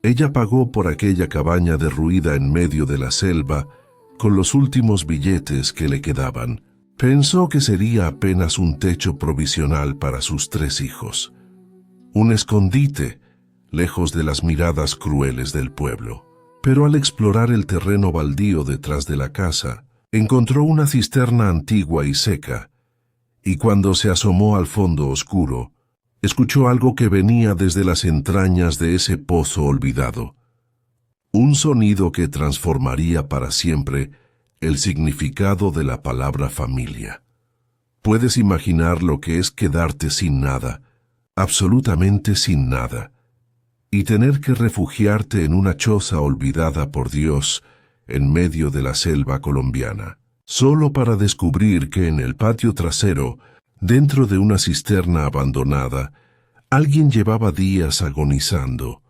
Ella pagó por aquella cabaña derruida en medio de la selva con los últimos billetes que le quedaban. Pensó que sería apenas un techo provisional para sus 3 hijos. Un escondite, lejos de las miradas crueles del pueblo. Pero al explorar el terreno baldío detrás de la casa, encontró una cisterna antigua y seca, y cuando se asomó al fondo oscuro, escuchó algo que venía desde las entrañas de ese pozo olvidado. Un sonido que transformaría para siempre el significado de la palabra familia. Puedes imaginar lo que es quedarte sin nada, absolutamente sin nada, y tener que refugiarte en una choza olvidada por Dios en medio de la selva colombiana, solo para descubrir que en el patio trasero, dentro de una cisterna abandonada, alguien llevaba días agonizando,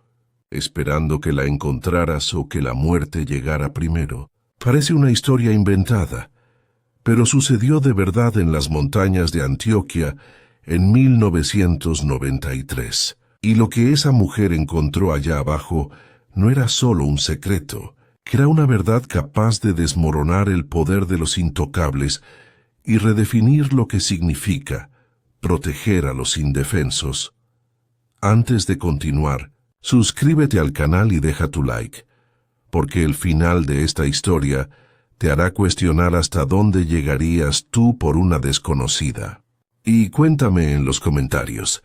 esperando que la encontraras o que la muerte llegara primero. Parece una historia inventada, pero sucedió de verdad en las montañas de Antioquia en 1993. Y lo que esa mujer encontró allá abajo no era solo un secreto, que era una verdad capaz de desmoronar el poder de los intocables y redefinir lo que significa proteger a los indefensos. Antes de continuar, suscríbete al canal y deja tu like, porque el final de esta historia te hará cuestionar hasta dónde llegarías tú por una desconocida. Y cuéntame en los comentarios,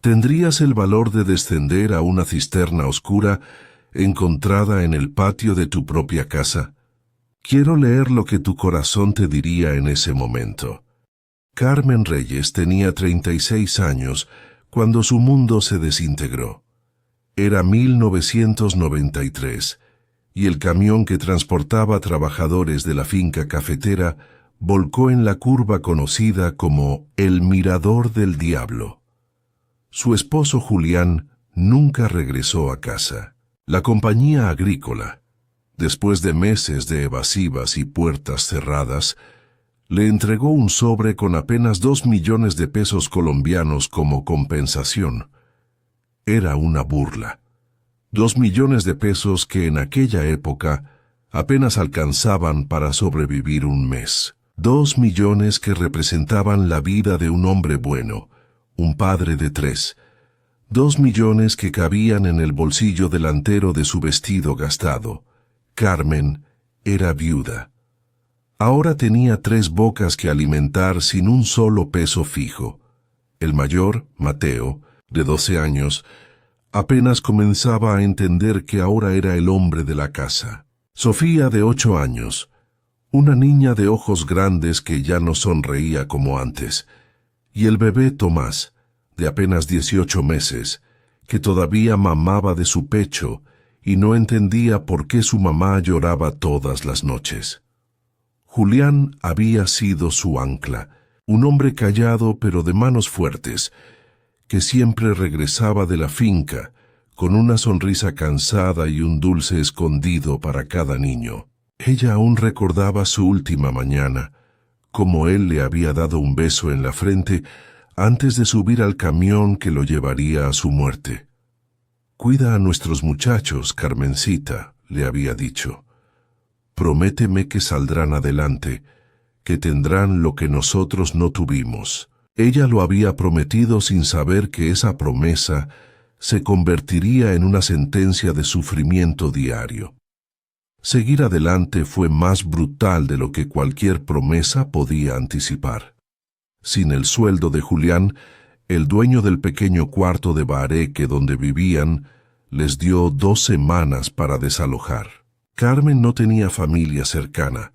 ¿tendrías el valor de descender a una cisterna oscura encontrada en el patio de tu propia casa? Quiero leer lo que tu corazón te diría en ese momento. Carmen Reyes tenía 36 años cuando su mundo se desintegró. Era 1993 y el camión que transportaba trabajadores de la finca cafetera volcó en la curva conocida como el Mirador del Diablo. Su esposo Julián nunca regresó a casa. La compañía agrícola, después de meses de evasivas y puertas cerradas, le entregó un sobre con apenas 2 millones de pesos colombianos como compensación. Era una burla. 2 millones de pesos que en aquella época apenas alcanzaban para sobrevivir un mes. 2 millones que representaban la vida de un hombre bueno, un padre de 3. 2 millones que cabían en el bolsillo delantero de su vestido gastado. Carmen era viuda. Ahora tenía 3 bocas que alimentar sin un solo peso fijo. El mayor, Mateo, de 12 años, apenas comenzaba a entender que ahora era el hombre de la casa. Sofía, de 8 años, una niña de ojos grandes que ya no sonreía como antes, y el bebé Tomás, de apenas 18 meses, que todavía mamaba de su pecho y no entendía por qué su mamá lloraba todas las noches. Julián había sido su ancla, un hombre callado pero de manos fuertes, que siempre regresaba de la finca con una sonrisa cansada y un dulce escondido para cada niño. Ella aún recordaba su última mañana, como él le había dado un beso en la frente antes de subir al camión que lo llevaría a su muerte. «Cuida a nuestros muchachos, Carmencita», le había dicho. «Prométeme que saldrán adelante, que tendrán lo que nosotros no tuvimos». Ella lo había prometido sin saber que esa promesa se convertiría en una sentencia de sufrimiento diario. Seguir adelante fue más brutal de lo que cualquier promesa podía anticipar. Sin el sueldo de Julián, el dueño del pequeño cuarto de bareque donde vivían les dio 2 semanas para desalojar. Carmen no tenía familia cercana.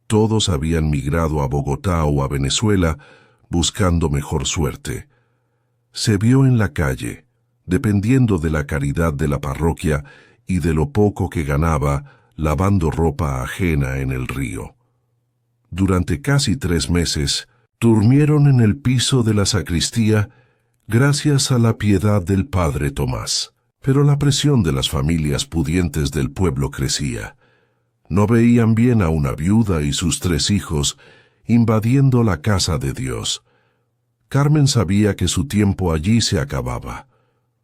Todos habían migrado a Bogotá o a Venezuela buscando mejor suerte. Se vio en la calle, dependiendo de la caridad de la parroquia y de lo poco que ganaba lavando ropa ajena en el río. Durante casi 3 meses, durmieron en el piso de la sacristía gracias a la piedad del padre Tomás. Pero la presión de las familias pudientes del pueblo crecía. No veían bien a una viuda y sus 3 hijos invadiendo la casa de Dios. Carmen sabía que su tiempo allí se acababa.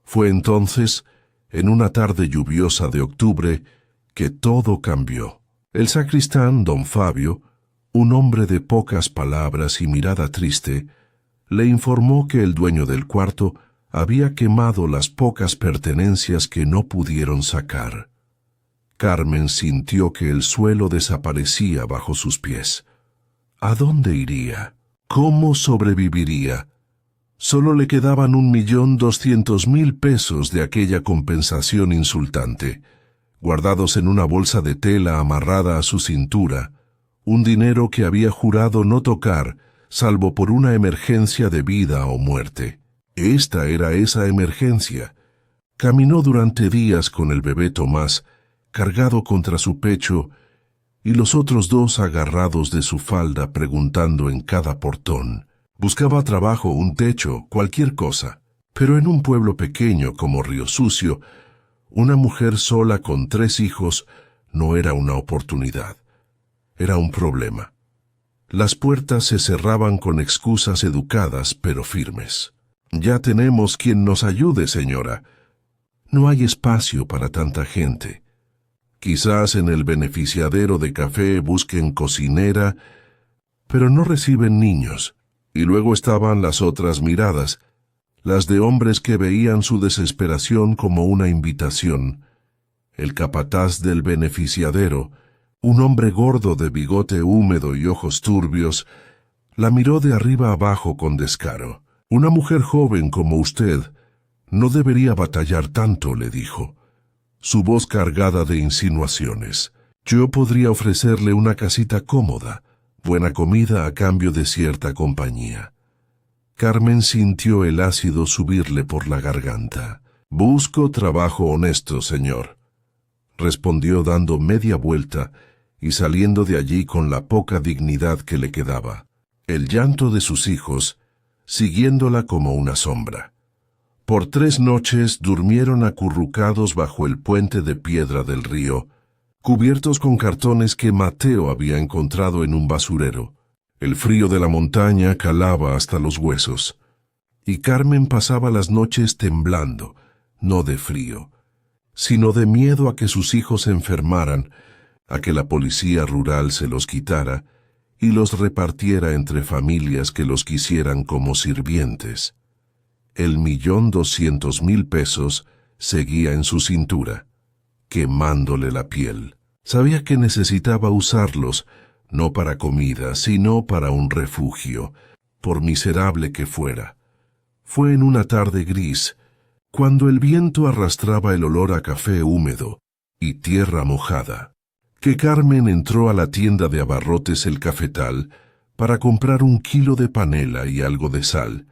Fue entonces en una tarde lluviosa de octubre, que todo cambió. El sacristán, don Fabio, un hombre de pocas palabras y mirada triste, le informó que el dueño del cuarto había quemado las pocas pertenencias que no pudieron sacar. Carmen sintió que el suelo desaparecía bajo sus pies. ¿A dónde iría? ¿Cómo sobreviviría? Solo le quedaban 1.200.000 pesos de aquella compensación insultante, guardados en una bolsa de tela amarrada a su cintura, un dinero que había jurado no tocar, salvo por una emergencia de vida o muerte. Esta era esa emergencia. Caminó durante días con el bebé Tomás, cargado contra su pecho, y los otros dos agarrados de su falda preguntando en cada portón. Buscaba trabajo, un techo, cualquier cosa. Pero en un pueblo pequeño como Río Sucio, una mujer sola con 3 hijos no era una oportunidad. Era un problema. Las puertas se cerraban con excusas educadas pero firmes. «Ya tenemos quien nos ayude, señora. No hay espacio para tanta gente. Quizás en el beneficiadero de café busquen cocinera, pero no reciben niños». Y luego estaban las otras miradas, las de hombres que veían su desesperación como una invitación. El capataz del beneficiadero, un hombre gordo de bigote húmedo y ojos turbios, la miró de arriba abajo con descaro. «Una mujer joven como usted no debería batallar tanto», le dijo, su voz cargada de insinuaciones. «Yo podría ofrecerle una casita cómoda, buena comida a cambio de cierta compañía». Carmen sintió el ácido subirle por la garganta. «Busco trabajo honesto, señor», respondió dando media vuelta y saliendo de allí con la poca dignidad que le quedaba. El llanto de sus hijos, siguiéndola como una sombra. Por 3 noches durmieron acurrucados bajo el puente de piedra del río, cubiertos con cartones que Mateo había encontrado en un basurero. El frío de la montaña calaba hasta los huesos, y Carmen pasaba las noches temblando, no de frío, sino de miedo a que sus hijos se enfermaran, a que la policía rural se los quitara y los repartiera entre familias que los quisieran como sirvientes. El 1.200.000 pesos seguía en su cintura, quemándole la piel. Sabía que necesitaba usarlos, no para comida, sino para un refugio, por miserable que fuera. Fue en una tarde gris, cuando el viento arrastraba el olor a café húmedo y tierra mojada, que Carmen entró a la tienda de abarrotes El Cafetal para comprar 1 kilo de panela y algo de sal,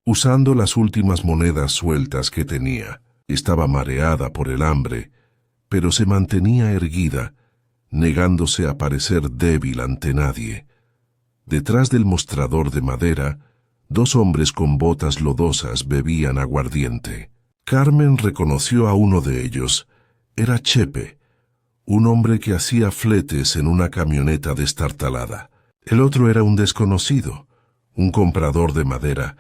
usando las últimas monedas sueltas que tenía. Estaba mareada por el hambre, pero se mantenía erguida, negándose a parecer débil ante nadie. Detrás del mostrador de madera, 2 hombres con botas lodosas bebían aguardiente. Carmen reconoció a uno de ellos. Era Chepe, un hombre que hacía fletes en una camioneta destartalada. El otro era un desconocido, un comprador de madera.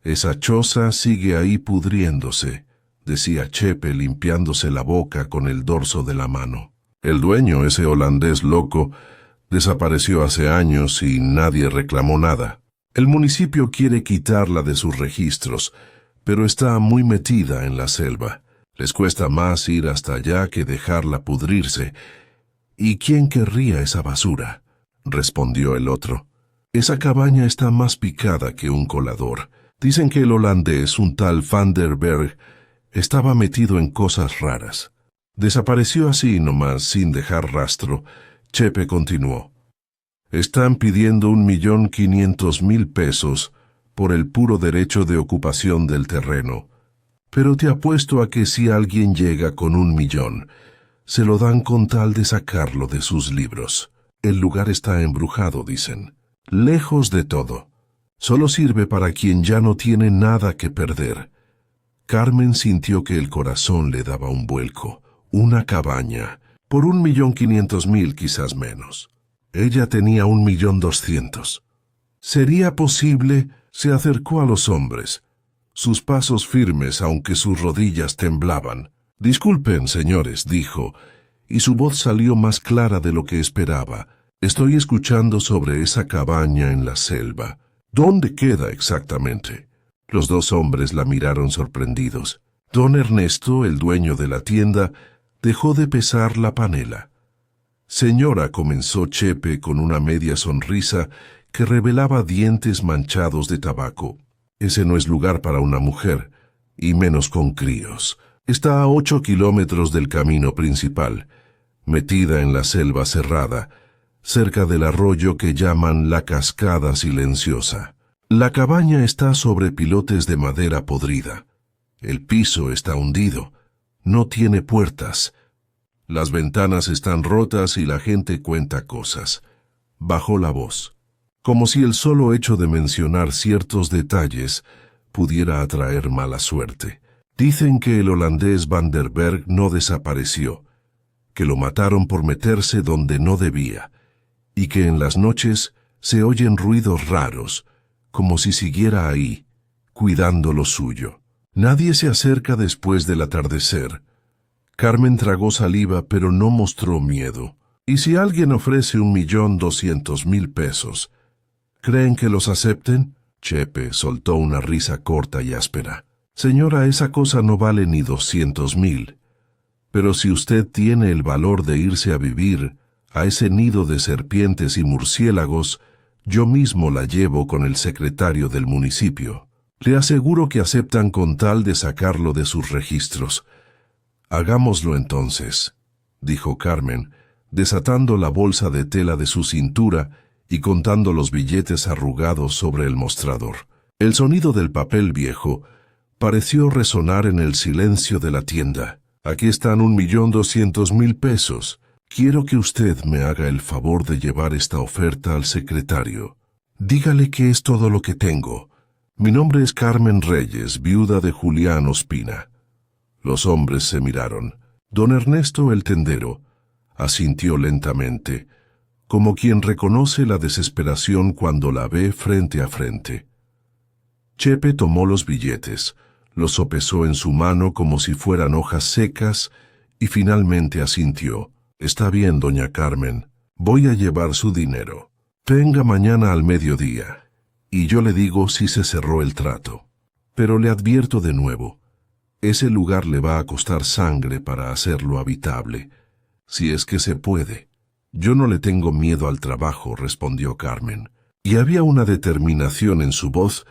«Esa choza sigue ahí pudriéndose», decía Chepe limpiándose la boca con el dorso de la mano. «El dueño, ese holandés loco, desapareció hace años y nadie reclamó nada. El municipio quiere quitarla de sus registros, pero está muy metida en la selva. Les cuesta más ir hasta allá que dejarla pudrirse. ¿Y quién querría esa basura?», respondió el otro. «Esa cabaña está más picada que un colador. Dicen que el holandés, un tal Van der Berg, estaba metido en cosas raras». Desapareció así nomás, sin dejar rastro. Chepe continuó. «Están pidiendo 1.500.000 pesos por el puro derecho de ocupación del terreno. Pero te apuesto a que si alguien llega con 1 millón, se lo dan con tal de sacarlo de sus libros. El lugar está embrujado, dicen. Lejos de todo. Solo sirve para quien ya no tiene nada que perder». Carmen sintió que el corazón le daba un vuelco. Una cabaña, por 1.500.000 quizás menos. Ella tenía 1.200.000. ¿Sería posible? Se acercó a los hombres, sus pasos firmes aunque sus rodillas temblaban. Disculpen, señores, dijo, y su voz salió más clara de lo que esperaba. Estoy escuchando sobre esa cabaña en la selva. ¿Dónde queda exactamente? Los dos hombres la miraron sorprendidos. Don Ernesto, el dueño de la tienda, dejó de pesar la panela. Señora, comenzó Chepe con una media sonrisa que revelaba dientes manchados de tabaco. Ese no es lugar para una mujer, y menos con críos. Está a 8 kilómetros del camino principal, metida en la selva cerrada, cerca del arroyo que llaman la Cascada Silenciosa. La cabaña está sobre pilotes de madera podrida. El piso está hundido. No tiene puertas. Las ventanas están rotas y la gente cuenta cosas. Bajó la voz, como si el solo hecho de mencionar ciertos detalles pudiera atraer mala suerte. Dicen que el holandés Van der Berg no desapareció, que lo mataron por meterse donde no debía, y que en las noches se oyen ruidos raros, como si siguiera ahí, cuidando lo suyo. Nadie se acerca después del atardecer. Carmen tragó saliva, pero no mostró miedo. ¿Y si alguien ofrece 1.200.000 pesos? ¿Creen que los acepten? Chepe soltó una risa corta y áspera. Señora, esa cosa no vale ni 200.000. Pero si usted tiene el valor de irse a vivir a ese nido de serpientes y murciélagos, yo mismo la llevo con el secretario del municipio. Le aseguro que aceptan con tal de sacarlo de sus registros. Hagámoslo entonces, dijo Carmen, desatando la bolsa de tela de su cintura y contando los billetes arrugados sobre el mostrador. El sonido del papel viejo pareció resonar en el silencio de la tienda. Aquí están 1.200.000 pesos. Quiero que usted me haga el favor de llevar esta oferta al secretario. Dígale que es todo lo que tengo. Mi nombre es Carmen Reyes, viuda de Julián Ospina. Los hombres se miraron. Don Ernesto, el tendero, asintió lentamente, como quien reconoce la desesperación cuando la ve frente a frente. Chepe tomó los billetes, los sopesó en su mano como si fueran hojas secas y finalmente asintió. Está bien, doña Carmen, voy a llevar su dinero. Venga mañana al mediodía y yo le digo si se cerró el trato. Pero le advierto de nuevo, ese lugar le va a costar sangre para hacerlo habitable, si es que se puede. Yo no le tengo miedo al trabajo, respondió Carmen, y había una determinación en su voz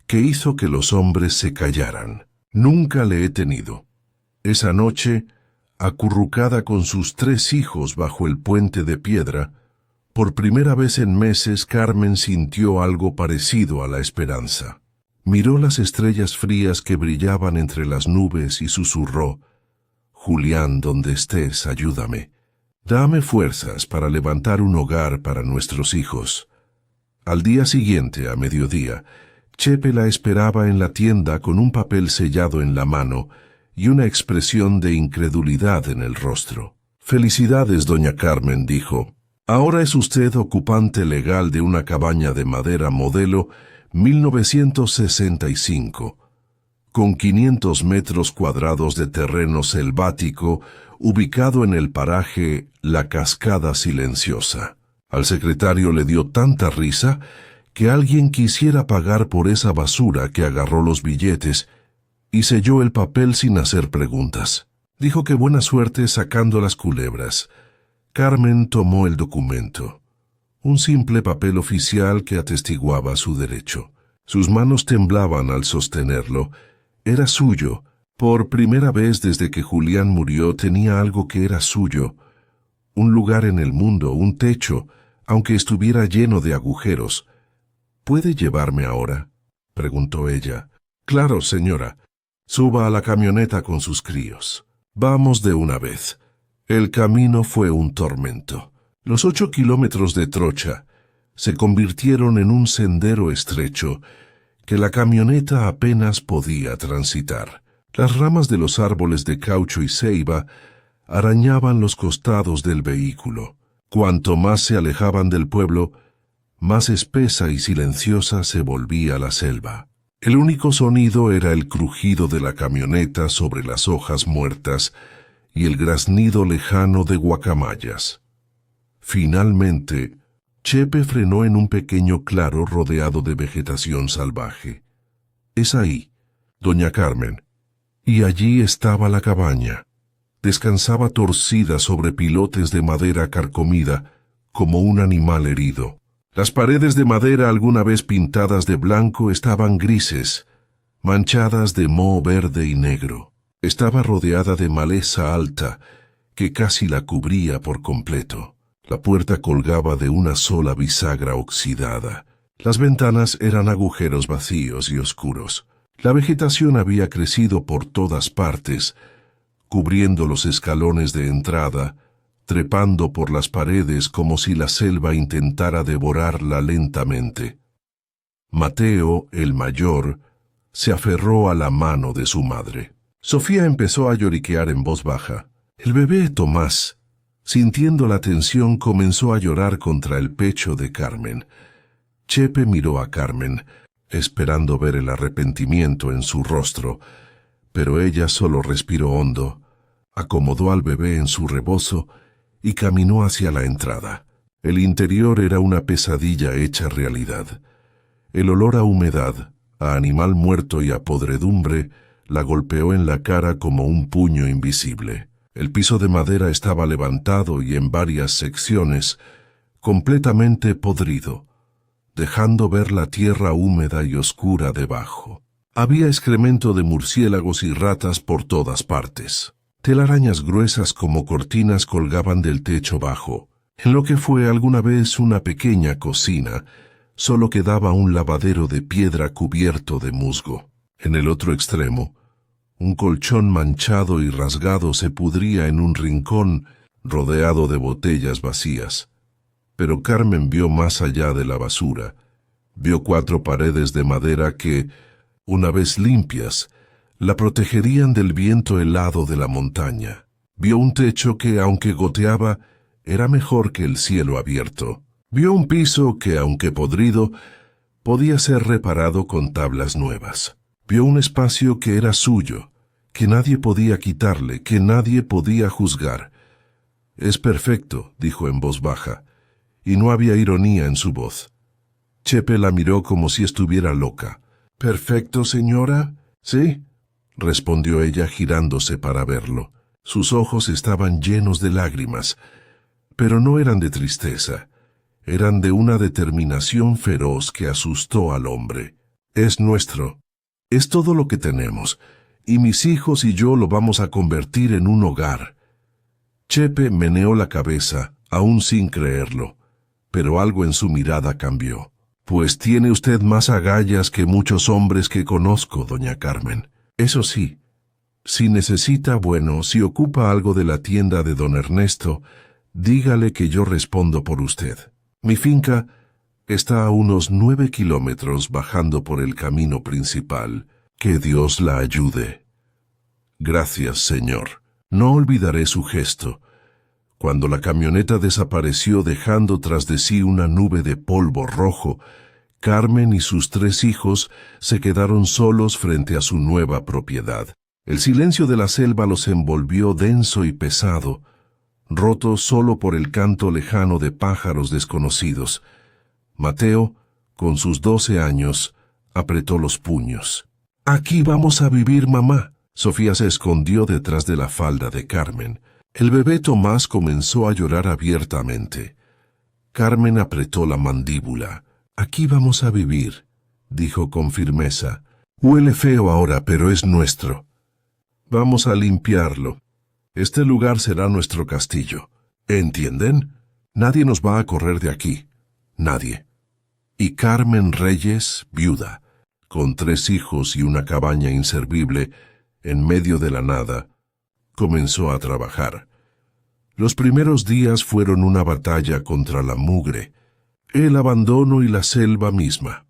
que hizo que los hombres se callaran. Nunca le he tenido. Esa noche, acurrucada con sus 3 hijos bajo el puente de piedra, por primera vez en meses Carmen sintió algo parecido a la esperanza. Miró las estrellas frías que brillaban entre las nubes y susurró, «Julián, donde estés, ayúdame. Dame fuerzas para levantar un hogar para nuestros hijos». Al día siguiente, a mediodía, Chepe la esperaba en la tienda con un papel sellado en la mano y una expresión de incredulidad en el rostro. «Felicidades, doña Carmen», dijo. «Ahora es usted ocupante legal de una cabaña de madera modelo 1965, con 500 metros cuadrados de terreno selvático ubicado en el paraje La Cascada Silenciosa». Al secretario le dio tanta risa que alguien quisiera pagar por esa basura que agarró los billetes y selló el papel sin hacer preguntas. Dijo que buena suerte sacando las culebras. Carmen tomó el documento, un simple papel oficial que atestiguaba su derecho. Sus manos temblaban al sostenerlo. Era suyo. Por primera vez desde que Julián murió tenía algo que era suyo. Un lugar en el mundo, un techo, aunque estuviera lleno de agujeros. «¿Puede llevarme ahora?», preguntó ella. «Claro, señora. Suba a la camioneta con sus críos. Vamos de una vez». El camino fue un tormento. Los 8 kilómetros de trocha se convirtieron en un sendero estrecho que la camioneta apenas podía transitar. Las ramas de los árboles de caucho y ceiba arañaban los costados del vehículo. Cuanto más se alejaban del pueblo, más espesa y silenciosa se volvía la selva. El único sonido era el crujido de la camioneta sobre las hojas muertas y el graznido lejano de guacamayas. Finalmente, Chepe frenó en un pequeño claro rodeado de vegetación salvaje. «Es ahí, doña Carmen». Y allí estaba la cabaña. Descansaba torcida sobre pilotes de madera carcomida, como un animal herido. Las paredes de madera alguna vez pintadas de blanco estaban grises, manchadas de moho verde y negro. Estaba rodeada de maleza alta, que casi la cubría por completo. La puerta colgaba de una sola bisagra oxidada. Las ventanas eran agujeros vacíos y oscuros. La vegetación había crecido por todas partes, cubriendo los escalones de entrada, trepando por las paredes como si la selva intentara devorarla lentamente. Mateo, el mayor, se aferró a la mano de su madre. Sofía empezó a lloriquear en voz baja. El bebé Tomás, sintiendo la tensión, comenzó a llorar contra el pecho de Carmen. Chepe miró a Carmen, esperando ver el arrepentimiento en su rostro, pero ella solo respiró hondo, acomodó al bebé en su rebozo y caminó hacia la entrada. El interior era una pesadilla hecha realidad. El olor a humedad, a animal muerto y a podredumbre la golpeó en la cara como un puño invisible. El piso de madera estaba levantado y en varias secciones, completamente podrido, dejando ver la tierra húmeda y oscura debajo. Había excremento de murciélagos y ratas por todas partes. Telarañas gruesas como cortinas colgaban del techo bajo. En lo que fue alguna vez una pequeña cocina, solo quedaba un lavadero de piedra cubierto de musgo. En el otro extremo, un colchón manchado y rasgado se pudría en un rincón rodeado de botellas vacías. Pero Carmen vio más allá de la basura. Vio 4 paredes de madera que, una vez limpias, la protegerían del viento helado de la montaña. Vio un techo que, aunque goteaba, era mejor que el cielo abierto. Vio un piso que, aunque podrido, podía ser reparado con tablas nuevas. Vio un espacio que era suyo, que nadie podía quitarle, que nadie podía juzgar. «Es perfecto», dijo en voz baja, y no había ironía en su voz. Chepe la miró como si estuviera loca. «¿Perfecto, señora?» «Sí», respondió ella girándose para verlo. Sus ojos estaban llenos de lágrimas, pero no eran de tristeza. Eran de una determinación feroz que asustó al hombre. «Es nuestro. Es todo lo que tenemos, y mis hijos y yo lo vamos a convertir en un hogar». Chepe meneó la cabeza, aún sin creerlo, pero algo en su mirada cambió. «Pues tiene usted más agallas que muchos hombres que conozco, doña Carmen. Eso sí, si necesita, si ocupa algo de la tienda de don Ernesto, dígale que yo respondo por usted. Mi finca está a unos 9 kilómetros bajando por el camino principal. Que Dios la ayude». «Gracias, señor». No olvidaré su gesto. Cuando la camioneta desapareció dejando tras de sí una nube de polvo rojo, Carmen y sus 3 hijos se quedaron solos frente a su nueva propiedad. El silencio de la selva los envolvió denso y pesado, roto solo por el canto lejano de pájaros desconocidos. Mateo, con sus 12 años, apretó los puños. «Aquí vamos a vivir, mamá». Sofía se escondió detrás de la falda de Carmen. El bebé Tomás comenzó a llorar abiertamente. Carmen apretó la mandíbula. «Aquí vamos a vivir», dijo con firmeza. «Huele feo ahora, pero es nuestro. Vamos a limpiarlo. Este lugar será nuestro castillo. ¿Entienden? Nadie nos va a correr de aquí. Nadie». Y Carmen Reyes, viuda, con 3 hijos y una cabaña inservible, en medio de la nada, comenzó a trabajar. Los primeros días fueron una batalla contra la mugre, el abandono y la selva misma.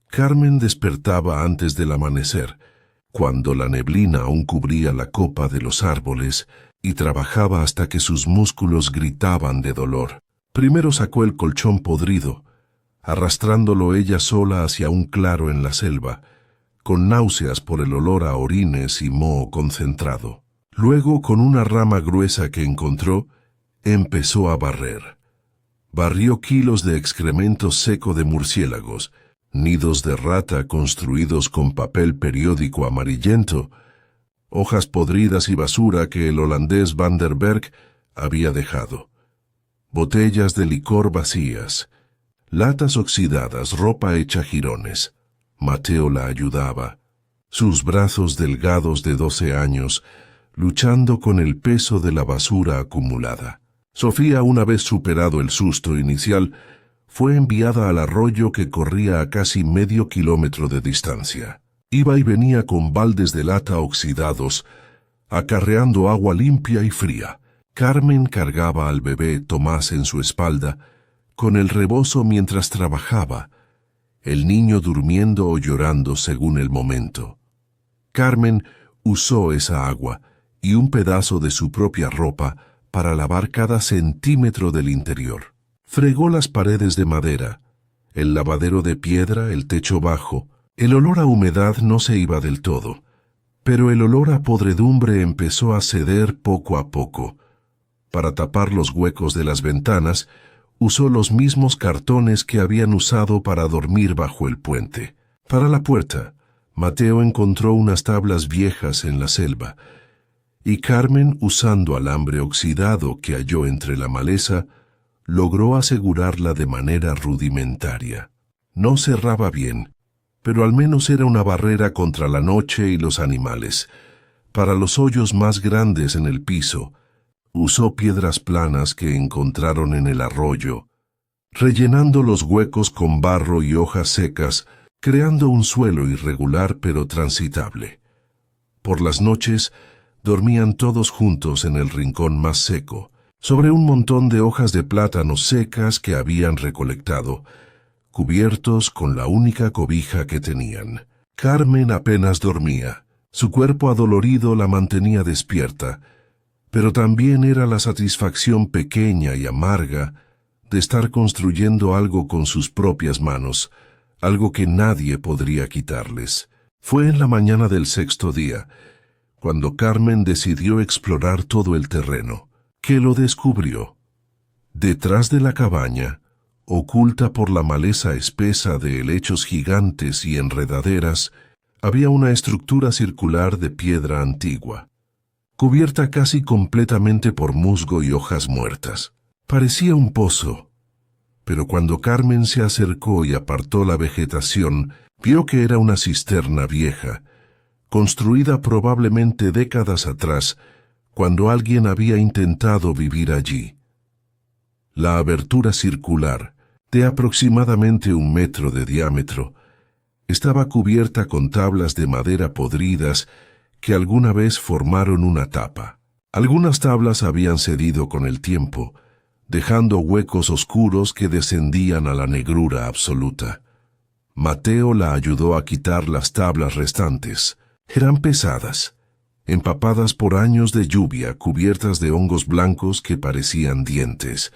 Carmen despertaba antes del amanecer, cuando la neblina aún cubría la copa de los árboles, y trabajaba hasta que sus músculos gritaban de dolor. Primero sacó el colchón podrido, arrastrándolo ella sola hacia un claro en la selva. con náuseas por el olor a orines y moho concentrado. Luego, con una rama gruesa que encontró, empezó a barrer. Barrió kilos de excremento seco de murciélagos, nidos de rata construidos con papel periódico amarillento, hojas podridas y basura que el holandés Van der Berg había dejado, botellas de licor vacías, latas oxidadas, ropa hecha jirones. Mateo la ayudaba, sus brazos delgados de 12 años, luchando con el peso de la basura acumulada. Sofía, una vez superado el susto inicial, fue enviada al arroyo que corría a casi medio kilómetro de distancia. Iba y venía con baldes de lata oxidados, acarreando agua limpia y fría. Carmen cargaba al bebé Tomás en su espalda, con el rebozo mientras trabajaba, el niño durmiendo o llorando según el momento. Carmen usó esa agua y un pedazo de su propia ropa para lavar cada centímetro del interior. Fregó las paredes de madera, el lavadero de piedra, el techo bajo. El olor a humedad no se iba del todo, pero el olor a podredumbre empezó a ceder poco a poco. Para tapar los huecos de las ventanas, usó los mismos cartones que habían usado para dormir bajo el puente. Para la puerta, Mateo encontró unas tablas viejas en la selva, y Carmen, usando alambre oxidado que halló entre la maleza, logró asegurarla de manera rudimentaria. No cerraba bien, pero al menos era una barrera contra la noche y los animales. Para los hoyos más grandes en el piso, usó piedras planas que encontraron en el arroyo, rellenando los huecos con barro y hojas secas, creando un suelo irregular pero transitable. Por las noches, dormían todos juntos en el rincón más seco, sobre un montón de hojas de plátano secas que habían recolectado, cubiertos con la única cobija que tenían. Carmen apenas dormía. Su cuerpo adolorido la mantenía despierta, pero también era la satisfacción pequeña y amarga de estar construyendo algo con sus propias manos, algo que nadie podría quitarles. Fue en la mañana del 6º día, cuando Carmen decidió explorar todo el terreno, que lo descubrió. Detrás de la cabaña, oculta por la maleza espesa de helechos gigantes y enredaderas, había una estructura circular de piedra antigua, cubierta casi completamente por musgo y hojas muertas. Parecía un pozo, pero cuando Carmen se acercó y apartó la vegetación, vio que era una cisterna vieja, construida probablemente décadas atrás, cuando alguien había intentado vivir allí. La abertura circular, de aproximadamente 1 metro de diámetro, estaba cubierta con tablas de madera podridas que alguna vez formaron una tapa. Algunas tablas habían cedido con el tiempo, dejando huecos oscuros que descendían a la negrura absoluta. Mateo la ayudó a quitar las tablas restantes. Eran pesadas, empapadas por años de lluvia, cubiertas de hongos blancos que parecían dientes.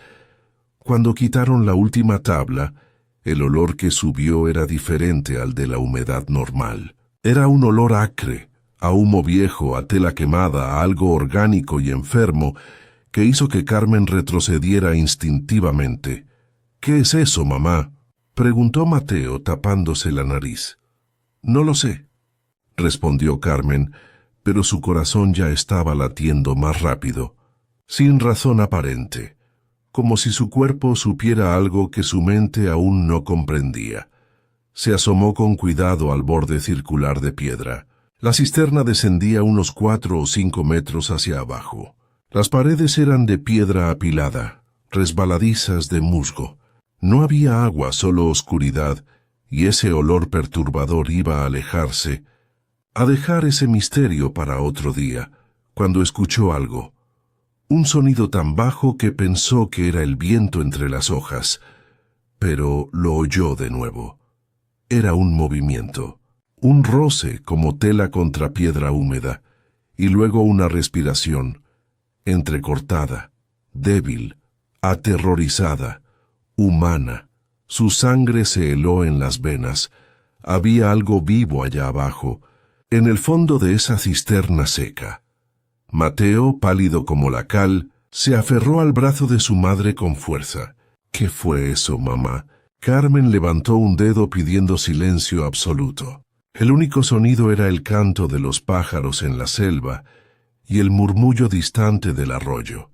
Cuando quitaron la última tabla, el olor que subió era diferente al de la humedad normal. Era un olor acre, a humo viejo, a tela quemada, a algo orgánico y enfermo, que hizo que Carmen retrocediera instintivamente. «¿Qué es eso, mamá?», preguntó Mateo tapándose la nariz. «No lo sé», respondió Carmen, pero su corazón ya estaba latiendo más rápido, sin razón aparente, como si su cuerpo supiera algo que su mente aún no comprendía. Se asomó con cuidado al borde circular de piedra. La cisterna descendía unos 4 o 5 metros hacia abajo. Las paredes eran de piedra apilada, resbaladizas de musgo. No había agua, solo oscuridad, y ese olor perturbador iba a alejarse, a dejar ese misterio para otro día, cuando escuchó algo. Un sonido tan bajo que pensó que era el viento entre las hojas, pero lo oyó de nuevo. Era un movimiento, un roce como tela contra piedra húmeda, y luego una respiración, entrecortada, débil, aterrorizada, humana. Su sangre se heló en las venas, Había algo vivo allá abajo, en el fondo de esa cisterna seca. Mateo, pálido como la cal, se aferró al brazo de su madre con fuerza. ¿Qué fue eso, mamá? Carmen levantó un dedo pidiendo silencio absoluto. El único sonido era el canto de los pájaros en la selva y el murmullo distante del arroyo.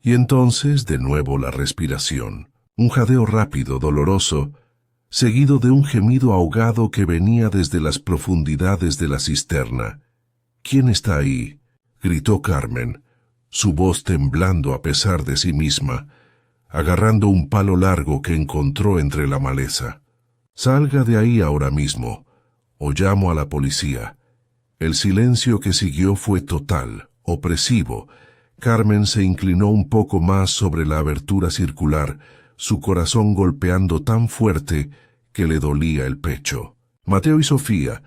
Y entonces, de nuevo, la respiración. Un jadeo rápido, doloroso, seguido de un gemido ahogado que venía desde las profundidades de la cisterna. «¿Quién está ahí?», gritó Carmen, su voz temblando a pesar de sí misma, agarrando un palo largo que encontró entre la maleza. «Salga de ahí ahora mismo, o llamo a la policía». El silencio que siguió fue total, opresivo. Carmen se inclinó un poco más sobre la abertura circular, su corazón golpeando tan fuerte que le dolía el pecho. Mateo y Sofía,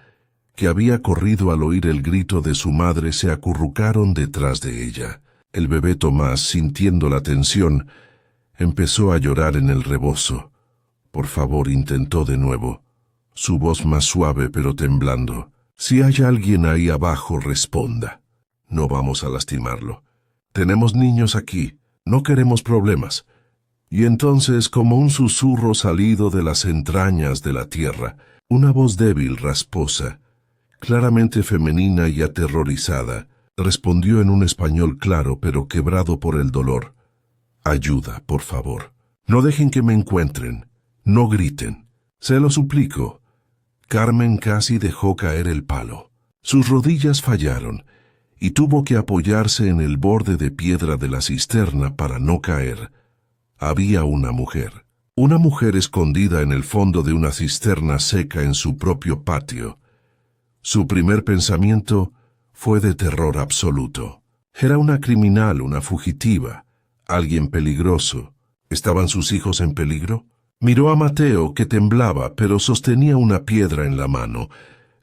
que había corrido al oír el grito de su madre, se acurrucaron detrás de ella. El bebé Tomás, sintiendo la tensión, empezó a llorar en el rebozo. «Por favor», intentó de nuevo, su voz más suave pero temblando. «Si hay alguien ahí abajo, responda. No vamos a lastimarlo. Tenemos niños aquí, no queremos problemas». Y entonces, como un susurro salido de las entrañas de la tierra, una voz débil, rasposa, claramente femenina y aterrorizada, respondió en un español claro pero quebrado por el dolor. «Ayuda, por favor. No dejen que me encuentren. No griten. Se lo suplico». Carmen casi dejó caer el palo. Sus rodillas fallaron y tuvo que apoyarse en el borde de piedra de la cisterna para no caer. Había una mujer escondida en el fondo de una cisterna seca en su propio patio. Su primer pensamiento fue de terror absoluto. Era una criminal, una fugitiva, alguien peligroso. ¿Estaban sus hijos en peligro? Miró a Mateo, que temblaba, pero sostenía una piedra en la mano,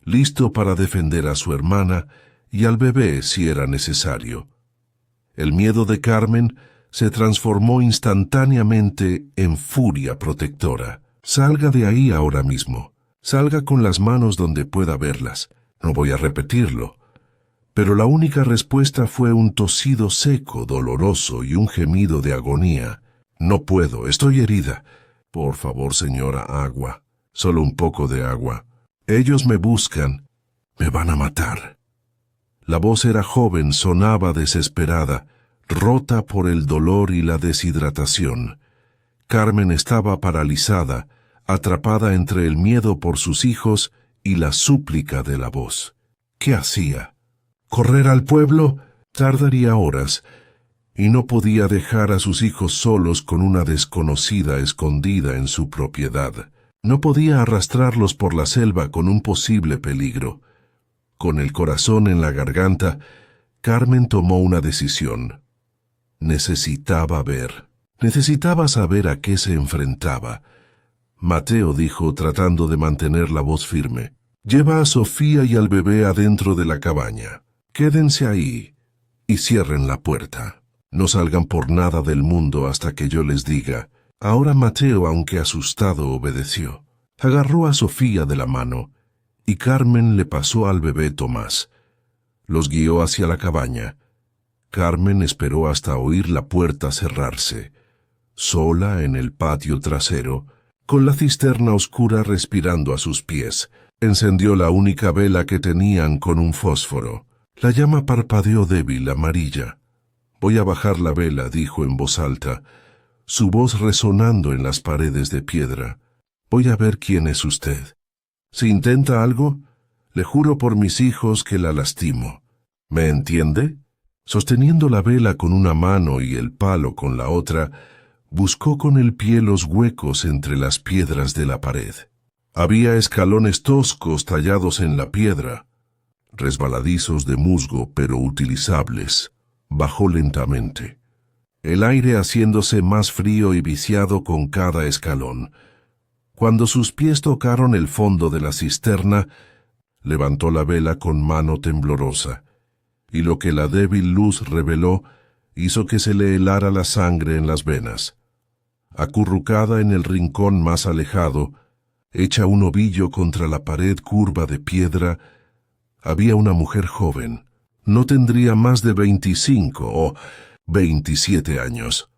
listo para defender a su hermana y al bebé si era necesario. El miedo de Carmen se transformó instantáneamente en furia protectora. «Salga de ahí ahora mismo. Salga con las manos donde pueda verlas. No voy a repetirlo». Pero la única respuesta fue un tosido seco, doloroso y un gemido de agonía. «No puedo, estoy herida». «Por favor, señora, agua. Solo un poco de agua. Ellos me buscan. Me van a matar». La voz era joven, sonaba desesperada, rota por el dolor y la deshidratación. Carmen estaba paralizada, atrapada entre el miedo por sus hijos y la súplica de la voz. ¿Qué hacía? ¿Correr al pueblo? Tardaría horas, y no podía dejar a sus hijos solos con una desconocida escondida en su propiedad. No podía arrastrarlos por la selva con un posible peligro. Con el corazón en la garganta, Carmen tomó una decisión. Necesitaba ver. Necesitaba saber a qué se enfrentaba. Mateo dijo, tratando de mantener la voz firme: «Lleva a Sofía y al bebé adentro de la cabaña. Quédense ahí y cierren la puerta. No salgan por nada del mundo hasta que yo les diga». Ahora Mateo, aunque asustado, obedeció. Agarró a Sofía de la mano y Carmen le pasó al bebé Tomás. Los guió hacia la cabaña. Carmen esperó hasta oír la puerta cerrarse. Sola en el patio trasero, con la cisterna oscura respirando a sus pies, encendió la única vela que tenían con un fósforo. La llama parpadeó débil, amarilla. «Voy a bajar la vela», dijo en voz alta, su voz resonando en las paredes de piedra. «Voy a ver quién es usted. Si intenta algo, le juro por mis hijos que la lastimo. ¿Me entiende?» Sosteniendo la vela con una mano y el palo con la otra, buscó con el pie los huecos entre las piedras de la pared. Había escalones toscos tallados en la piedra, resbaladizos de musgo pero utilizables. Bajó lentamente, el aire haciéndose más frío y viciado con cada escalón. Cuando sus pies tocaron el fondo de la cisterna, levantó la vela con mano temblorosa, y lo que la débil luz reveló hizo que se le helara la sangre en las venas. Acurrucada en el rincón más alejado, Hecha un ovillo contra la pared curva de piedra, había una mujer joven. No tendría más de 25 o 27 años.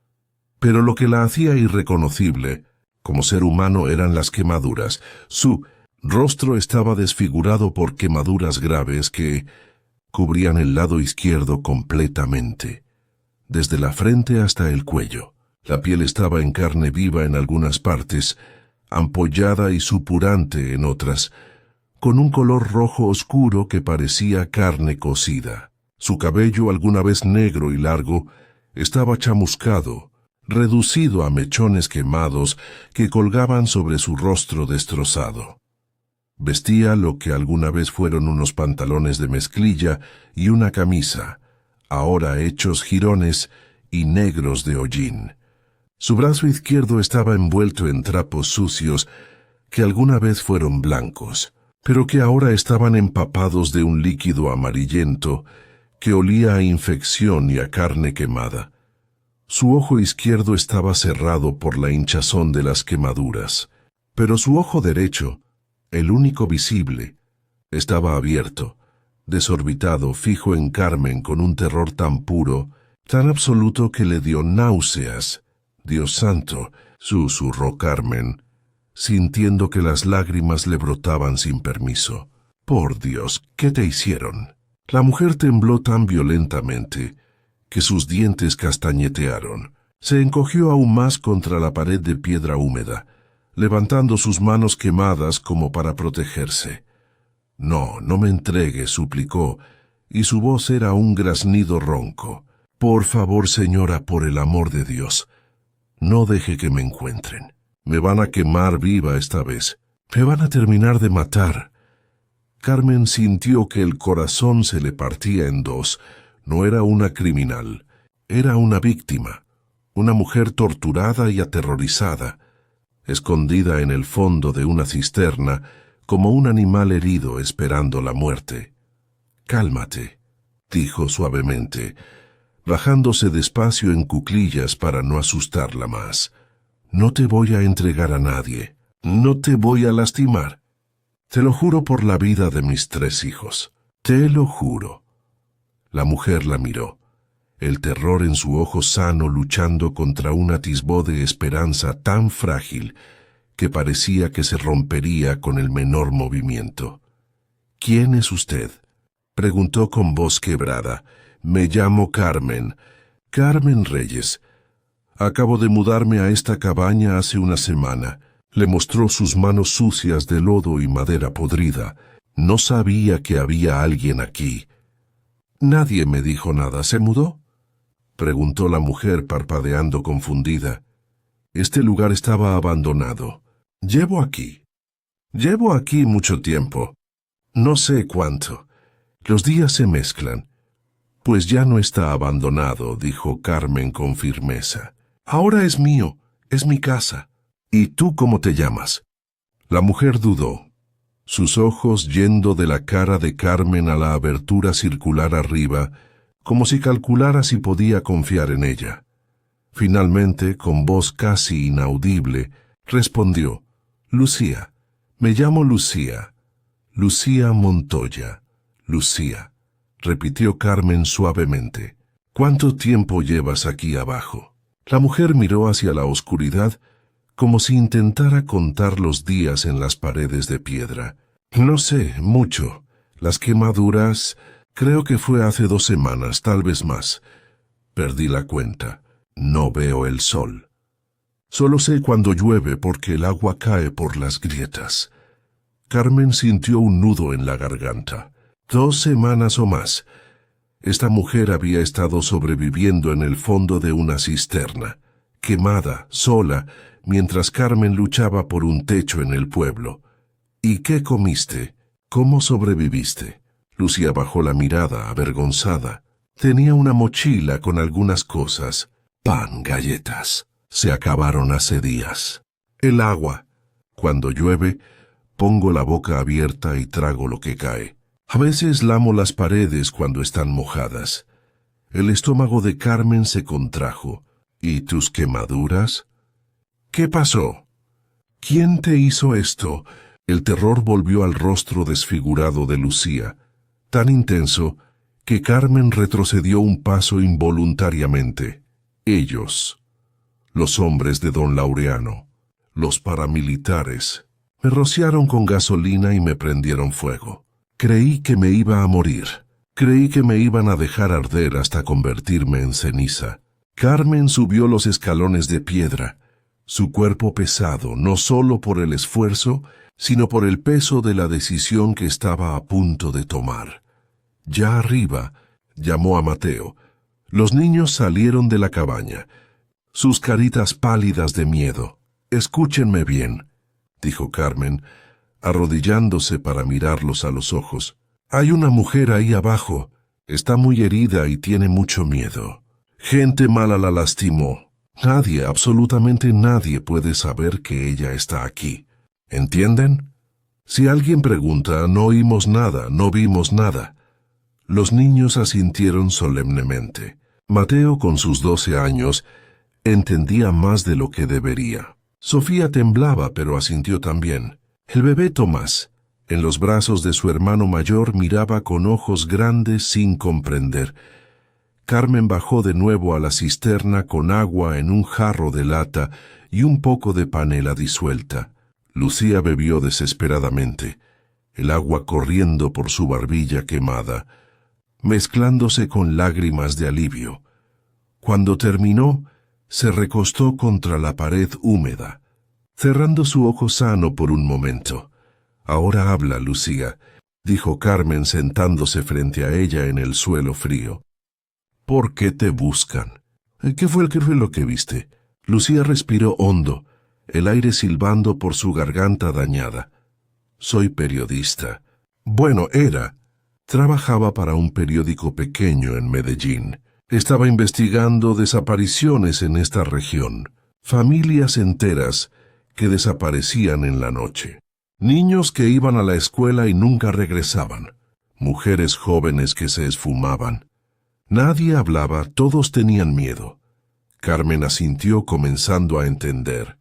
Pero lo que la hacía irreconocible como ser humano eran las quemaduras. Su rostro estaba desfigurado por quemaduras graves que cubrían el lado izquierdo completamente, desde la frente hasta el cuello. La piel estaba en carne viva en algunas partes, ampollada y supurante en otras, con un color rojo oscuro que parecía carne cocida. Su cabello, alguna vez negro y largo, estaba chamuscado, reducido a mechones quemados que colgaban sobre su rostro destrozado. Vestía lo que alguna vez fueron unos pantalones de mezclilla y una camisa, ahora hechos jirones y negros de hollín. Su brazo izquierdo estaba envuelto en trapos sucios que alguna vez fueron blancos, pero que ahora estaban empapados de un líquido amarillento que olía a infección y a carne quemada. Su ojo izquierdo estaba cerrado por la hinchazón de las quemaduras, pero su ojo derecho, el único visible, estaba abierto, desorbitado, fijo en Carmen con un terror tan puro, tan absoluto que le dio náuseas. «Dios santo», susurró Carmen, sintiendo que las lágrimas le brotaban sin permiso. «Por Dios, ¿qué te hicieron?» La mujer tembló tan violentamente que sus dientes castañetearon. Se encogió aún más contra la pared de piedra húmeda, levantando sus manos quemadas como para protegerse. «No, no me entregue», suplicó, y su voz era un graznido ronco. «Por favor, señora, por el amor de Dios, no deje que me encuentren. Me van a quemar viva esta vez. Me van a terminar de matar». Carmen sintió que el corazón se le partía en dos. No era una criminal, era una víctima, una mujer torturada y aterrorizada, escondida en el fondo de una cisterna como un animal herido esperando la muerte. «Cálmate», dijo suavemente, bajándose despacio en cuclillas para no asustarla más. «No te voy a entregar a nadie, no te voy a lastimar. Te lo juro por la vida de mis 3 hijos, te lo juro». La mujer la miró, el terror en su ojo sano luchando contra un atisbo de esperanza tan frágil que parecía que se rompería con el menor movimiento. «¿Quién es usted?», preguntó con voz quebrada. «Me llamo Carmen, Carmen Reyes. Acabo de mudarme a esta cabaña hace una semana». Le mostró sus manos sucias de lodo y madera podrida. «No sabía que había alguien aquí». «Nadie me dijo nada. ¿Se mudó?», preguntó la mujer parpadeando confundida. «Este lugar estaba abandonado. Llevo aquí mucho tiempo. No sé cuánto. Los días se mezclan». «Pues ya no está abandonado», dijo Carmen con firmeza. «Ahora es mío, es mi casa». «¿Y tú cómo te llamas?». La mujer dudó, sus ojos yendo de la cara de Carmen a la abertura circular arriba, como si calculara si podía confiar en ella. Finalmente, con voz casi inaudible, respondió: «Lucía, me llamo Lucía. Lucía Montoya. Lucía», repitió Carmen suavemente. «¿Cuánto tiempo llevas aquí abajo?». La mujer miró hacia la oscuridad como si intentara contar los días en las paredes de piedra. «No sé, mucho. Las quemaduras, creo que fue hace 2 semanas, tal vez más. Perdí la cuenta. No veo el sol. Solo sé cuando llueve porque el agua cae por las grietas». Carmen sintió un nudo en la garganta. 2 semanas o más. Esta mujer había estado sobreviviendo en el fondo de una cisterna, quemada, sola, mientras Carmen luchaba por un techo en el pueblo. «¿Y qué comiste? ¿Cómo sobreviviste?». Lucía bajó la mirada, avergonzada. Tenía una mochila con algunas cosas. Pan, galletas. Se acabaron hace días. El agua. Cuando llueve, pongo la boca abierta y trago lo que cae. A veces lamo las paredes cuando están mojadas. El estómago de Carmen se contrajo. «¿Y tus quemaduras?». «¿Qué pasó?». ¿Quién te hizo esto? El terror volvió al rostro desfigurado de Lucía, tan intenso que Carmen retrocedió un paso involuntariamente. Ellos, los hombres de don Laureano, los paramilitares, me rociaron con gasolina y me prendieron fuego. Creí que me iba a morir. Creí que me iban a dejar arder hasta convertirme en ceniza. Carmen subió los escalones de piedra, su cuerpo pesado no solo por el esfuerzo, sino por el peso de la decisión que estaba a punto de tomar. Ya arriba, llamó a Mateo. Los niños salieron de la cabaña, sus caritas pálidas de miedo. «Escúchenme bien», dijo Carmen, arrodillándose para mirarlos a los ojos. «Hay una mujer ahí abajo. Está muy herida y tiene mucho miedo. Gente mala la lastimó. Nadie, absolutamente nadie puede saber que ella está aquí. ¿Entienden? Si alguien pregunta, no oímos nada, no vimos nada». Los niños asintieron solemnemente. Mateo, con sus 12 años, entendía más de lo que debería. Sofía temblaba, pero asintió también. El bebé Tomás, en los brazos de su hermano mayor, miraba con ojos grandes sin comprender. Carmen bajó de nuevo a la cisterna con agua en un jarro de lata y un poco de panela disuelta. Lucía bebió desesperadamente, el agua corriendo por su barbilla quemada, mezclándose con lágrimas de alivio. Cuando terminó, se recostó contra la pared húmeda, cerrando su ojo sano por un momento. «Ahora habla, Lucía», dijo Carmen sentándose frente a ella en el suelo frío. «¿Por qué te buscan? ¿Qué fue lo que viste?» Lucía respiró hondo, el aire silbando por su garganta dañada. «Soy periodista». «Bueno, era». Trabajaba para un periódico pequeño en Medellín. Estaba investigando desapariciones en esta región. Familias enteras que desaparecían en la noche. Niños que iban a la escuela y nunca regresaban. Mujeres jóvenes que se esfumaban. Nadie hablaba, todos tenían miedo. Carmen asintió comenzando a entender.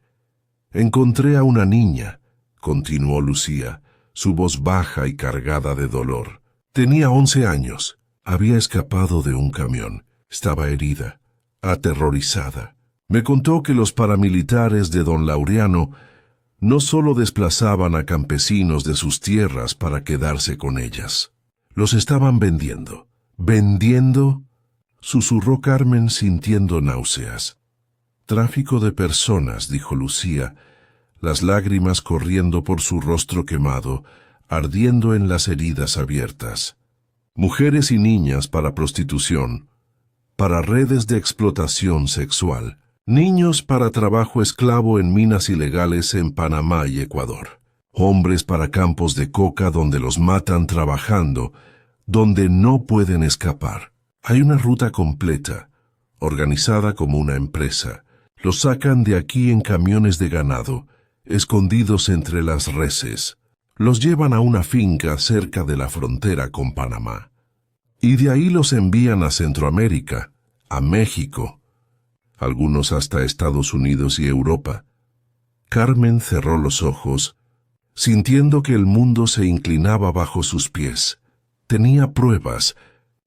«Encontré a una niña», continuó Lucía, su voz baja y cargada de dolor. «Tenía 11 años. Había escapado de un camión. Estaba herida, aterrorizada. Me contó que los paramilitares de don Laureano no solo desplazaban a campesinos de sus tierras para quedarse con ellas. Los estaban vendiendo. «¿Vendiendo?», susurró Carmen sintiendo náuseas. «Tráfico de personas», dijo Lucía, las lágrimas corriendo por su rostro quemado, ardiendo en las heridas abiertas. «Mujeres y niñas para prostitución, para redes de explotación sexual, niños para trabajo esclavo en minas ilegales en Panamá y Ecuador, hombres para campos de coca donde los matan trabajando, donde no pueden escapar. Hay una ruta completa, organizada como una empresa. Los sacan de aquí en camiones de ganado, escondidos entre las reses. Los llevan a una finca cerca de la frontera con Panamá. Y de ahí los envían a Centroamérica, a México, algunos hasta Estados Unidos y Europa». Carmen cerró los ojos, sintiendo que el mundo se inclinaba bajo sus pies. «Tenía pruebas»,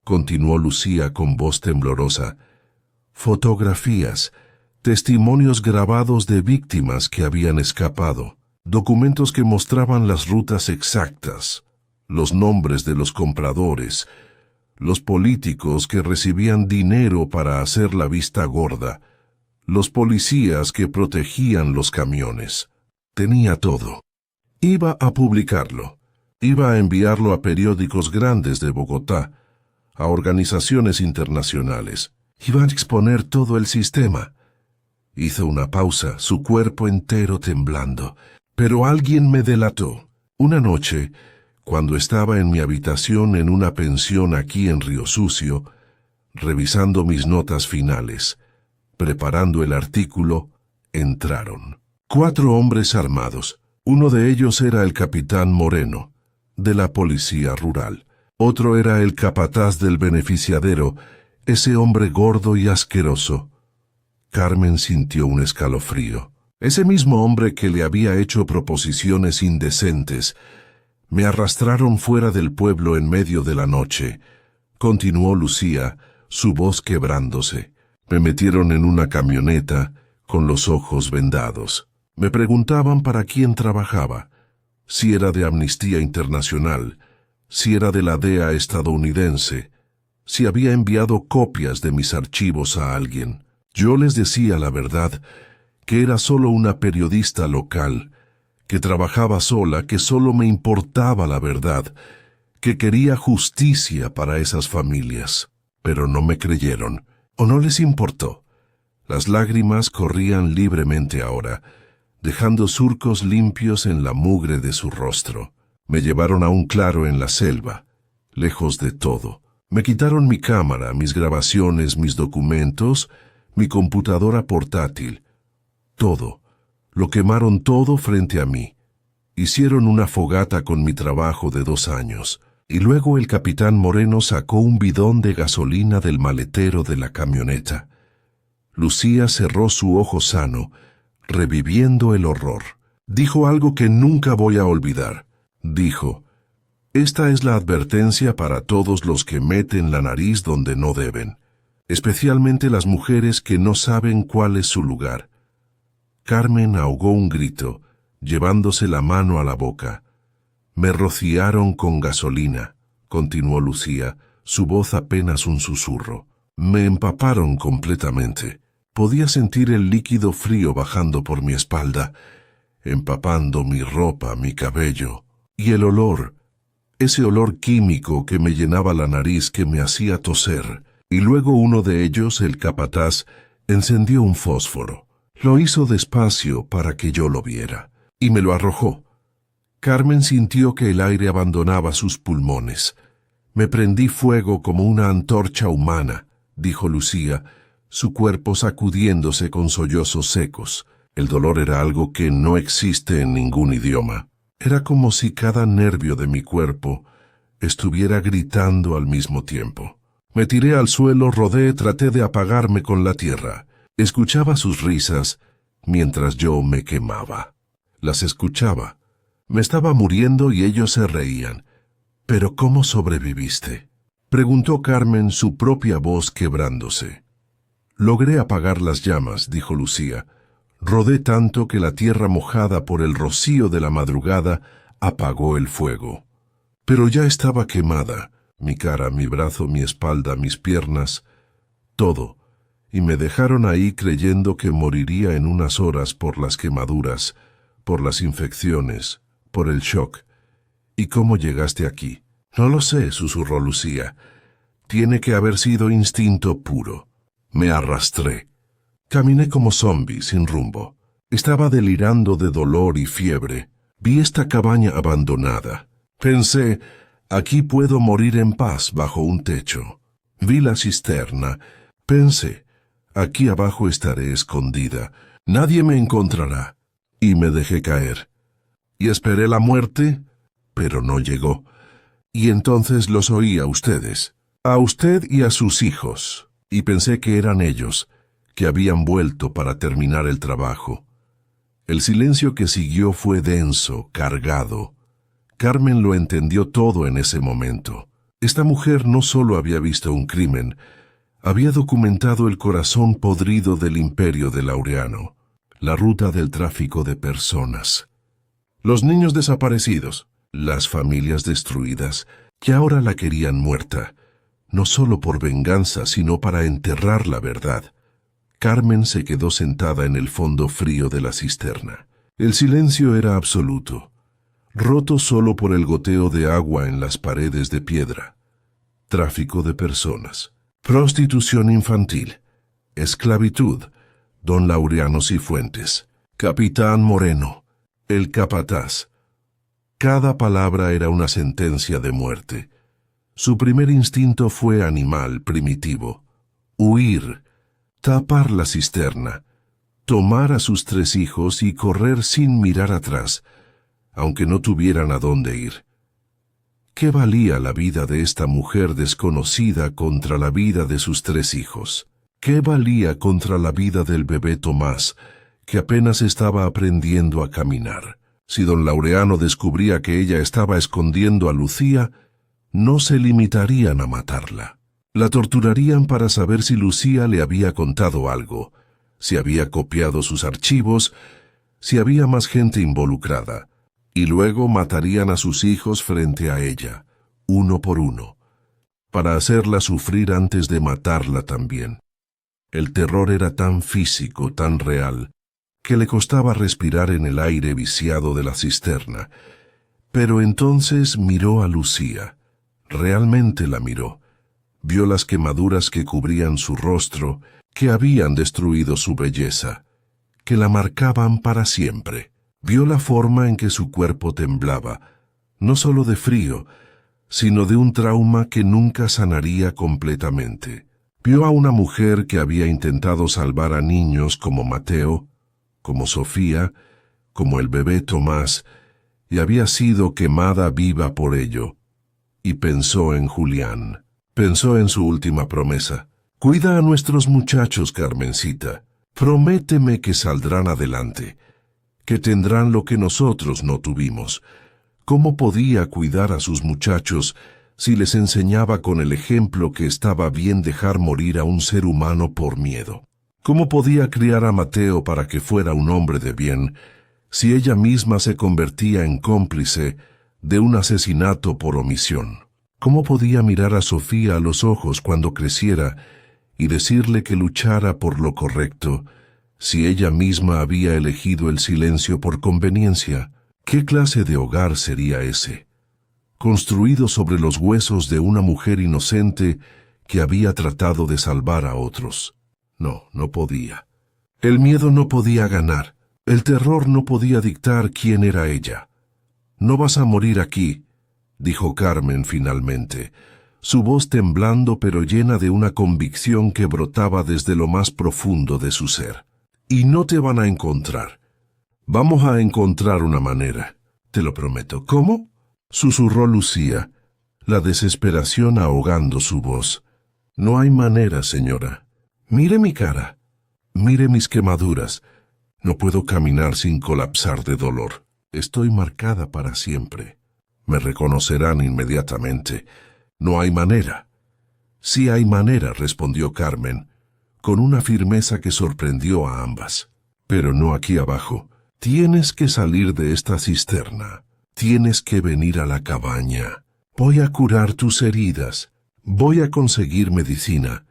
continuó Lucía con voz temblorosa, «fotografías, testimonios grabados de víctimas que habían escapado, documentos que mostraban las rutas exactas, los nombres de los compradores, los políticos que recibían dinero para hacer la vista gorda, los policías que protegían los camiones. Tenía todo. Iba a publicarlo. Iba a enviarlo a periódicos grandes de Bogotá, a organizaciones internacionales. Iba a exponer todo el sistema». Hizo una pausa, su cuerpo entero temblando. «Pero alguien me delató. Una noche, cuando estaba en mi habitación en una pensión aquí en Río Sucio, revisando mis notas finales, preparando el artículo, entraron 4 hombres armados. Uno de ellos era el capitán Moreno, de la policía rural. Otro era el capataz del beneficiadero, ese hombre gordo y asqueroso». Carmen sintió un escalofrío. Ese mismo hombre que le había hecho proposiciones indecentes, me arrastraron fuera del pueblo en medio de la noche, continuó Lucía, su voz quebrándose. Me metieron en una camioneta, con los ojos vendados. Me preguntaban para quién trabajaba, si era de Amnistía Internacional, si era de la DEA estadounidense, si había enviado copias de mis archivos a alguien. Yo les decía la verdad, que era solo una periodista local, que trabajaba sola, que solo me importaba la verdad, que quería justicia para esas familias. Pero no me creyeron, o no les importó. Las lágrimas corrían libremente ahora, dejando surcos limpios en la mugre de su rostro. Me llevaron a un claro en la selva, lejos de todo. Me quitaron mi cámara, mis grabaciones, mis documentos, mi computadora portátil. Todo. Lo quemaron todo frente a mí. Hicieron una fogata con mi trabajo de 2 años. Y luego el capitán Moreno sacó un bidón de gasolina del maletero de la camioneta. Lucía cerró su ojo sano, reviviendo el horror. Dijo algo que nunca voy a olvidar. Dijo: «Esta es la advertencia para todos los que meten la nariz donde no deben, especialmente las mujeres que no saben cuál es su lugar». Carmen ahogó un grito, llevándose la mano a la boca. «Me rociaron con gasolina», continuó Lucía, su voz apenas un susurro. «Me empaparon completamente. Podía sentir el líquido frío bajando por mi espalda, empapando mi ropa, mi cabello. Y el olor, ese olor químico que me llenaba la nariz, que me hacía toser». Y luego uno de ellos, el capataz, encendió un fósforo. Lo hizo despacio para que yo lo viera, y me lo arrojó. Carmen sintió que el aire abandonaba sus pulmones. «Me prendí fuego como una antorcha humana», dijo Lucía, su cuerpo sacudiéndose con sollozos secos. El dolor era algo que no existe en ningún idioma. Era como si cada nervio de mi cuerpo estuviera gritando al mismo tiempo. Me tiré al suelo, rodé, traté de apagarme con la tierra. Escuchaba sus risas mientras yo me quemaba. Las escuchaba. Me estaba muriendo y ellos se reían. «¿Pero cómo sobreviviste?», preguntó Carmen, su propia voz quebrándose. «Logré apagar las llamas», dijo Lucía. «Rodé tanto que la tierra mojada por el rocío de la madrugada apagó el fuego. Pero ya estaba quemada, mi cara, mi brazo, mi espalda, mis piernas, todo, y me dejaron ahí creyendo que moriría en unas horas por las quemaduras, por las infecciones, por el shock. ¿Y cómo llegaste aquí?». «No lo sé», susurró Lucía. «Tiene que haber sido instinto puro». Me arrastré. Caminé como zombi, sin rumbo. Estaba delirando de dolor y fiebre. Vi esta cabaña abandonada. Pensé: «Aquí puedo morir en paz bajo un techo». Vi la cisterna. Pensé: «Aquí abajo estaré escondida. Nadie me encontrará». Y me dejé caer. Y esperé la muerte, pero no llegó. Y entonces los oí a ustedes, a usted y a sus hijos, y pensé que eran ellos, que habían vuelto para terminar el trabajo. El silencio que siguió fue denso, cargado. Carmen lo entendió todo en ese momento. Esta mujer no solo había visto un crimen, había documentado el corazón podrido del imperio de Laureano, la ruta del tráfico de personas. Los niños desaparecidos, las familias destruidas, que ahora la querían muerta, no solo por venganza, sino para enterrar la verdad. Carmen se quedó sentada en el fondo frío de la cisterna. El silencio era absoluto, roto solo por el goteo de agua en las paredes de piedra. Tráfico de personas, prostitución infantil, esclavitud, don Laureano Cifuentes, capitán Moreno, el capataz. Cada palabra era una sentencia de muerte. Su primer instinto fue animal, primitivo: huir, tapar la cisterna, tomar a sus 3 hijos y correr sin mirar atrás, aunque no tuvieran a dónde ir. ¿Qué valía la vida de esta mujer desconocida contra la vida de sus 3 hijos? ¿Qué valía contra la vida del bebé Tomás, que apenas estaba aprendiendo a caminar. Si don Laureano descubría que ella estaba escondiendo a Lucía, no se limitarían a matarla. La torturarían para saber si Lucía le había contado algo, si había copiado sus archivos, si había más gente involucrada, y luego matarían a sus hijos frente a ella, uno por uno, para hacerla sufrir antes de matarla también. El terror era tan físico, tan real, que le costaba respirar en el aire viciado de la cisterna. Pero entonces miró a Lucía. Realmente la miró. Vio las quemaduras que cubrían su rostro, que habían destruido su belleza, que la marcaban para siempre. Vio la forma en que su cuerpo temblaba, no solo de frío, sino de un trauma que nunca sanaría completamente. Vio a una mujer que había intentado salvar a niños como Mateo, como Sofía, como el bebé Tomás, y había sido quemada viva por ello. Y pensó en Julián, pensó en su última promesa. Cuida a nuestros muchachos, Carmencita. Prométeme que saldrán adelante, que tendrán lo que nosotros no tuvimos. ¿Cómo podía cuidar a sus muchachos si les enseñaba con el ejemplo que estaba bien dejar morir a un ser humano por miedo? ¿Cómo podía criar a Mateo para que fuera un hombre de bien si ella misma se convertía en cómplice de un asesinato por omisión? ¿Cómo podía mirar a Sofía a los ojos cuando creciera y decirle que luchara por lo correcto si ella misma había elegido el silencio por conveniencia? ¿Qué clase de hogar sería ese? Construido sobre los huesos de una mujer inocente que había tratado de salvar a otros. No, no podía. El miedo no podía ganar. El terror no podía dictar quién era ella. «No vas a morir aquí», dijo Carmen finalmente, su voz temblando pero llena de una convicción que brotaba desde lo más profundo de su ser. «Y no te van a encontrar. Vamos a encontrar una manera, te lo prometo». «¿Cómo?», susurró Lucía, la desesperación ahogando su voz. «No hay manera, señora. Mire mi cara. Mire mis quemaduras. No puedo caminar sin colapsar de dolor. Estoy marcada para siempre. Me reconocerán inmediatamente. No hay manera». «Sí hay manera», respondió Carmen, con una firmeza que sorprendió a ambas. «Pero no aquí abajo. Tienes que salir de esta cisterna. Tienes que venir a la cabaña. Voy a curar tus heridas. Voy a conseguir medicina.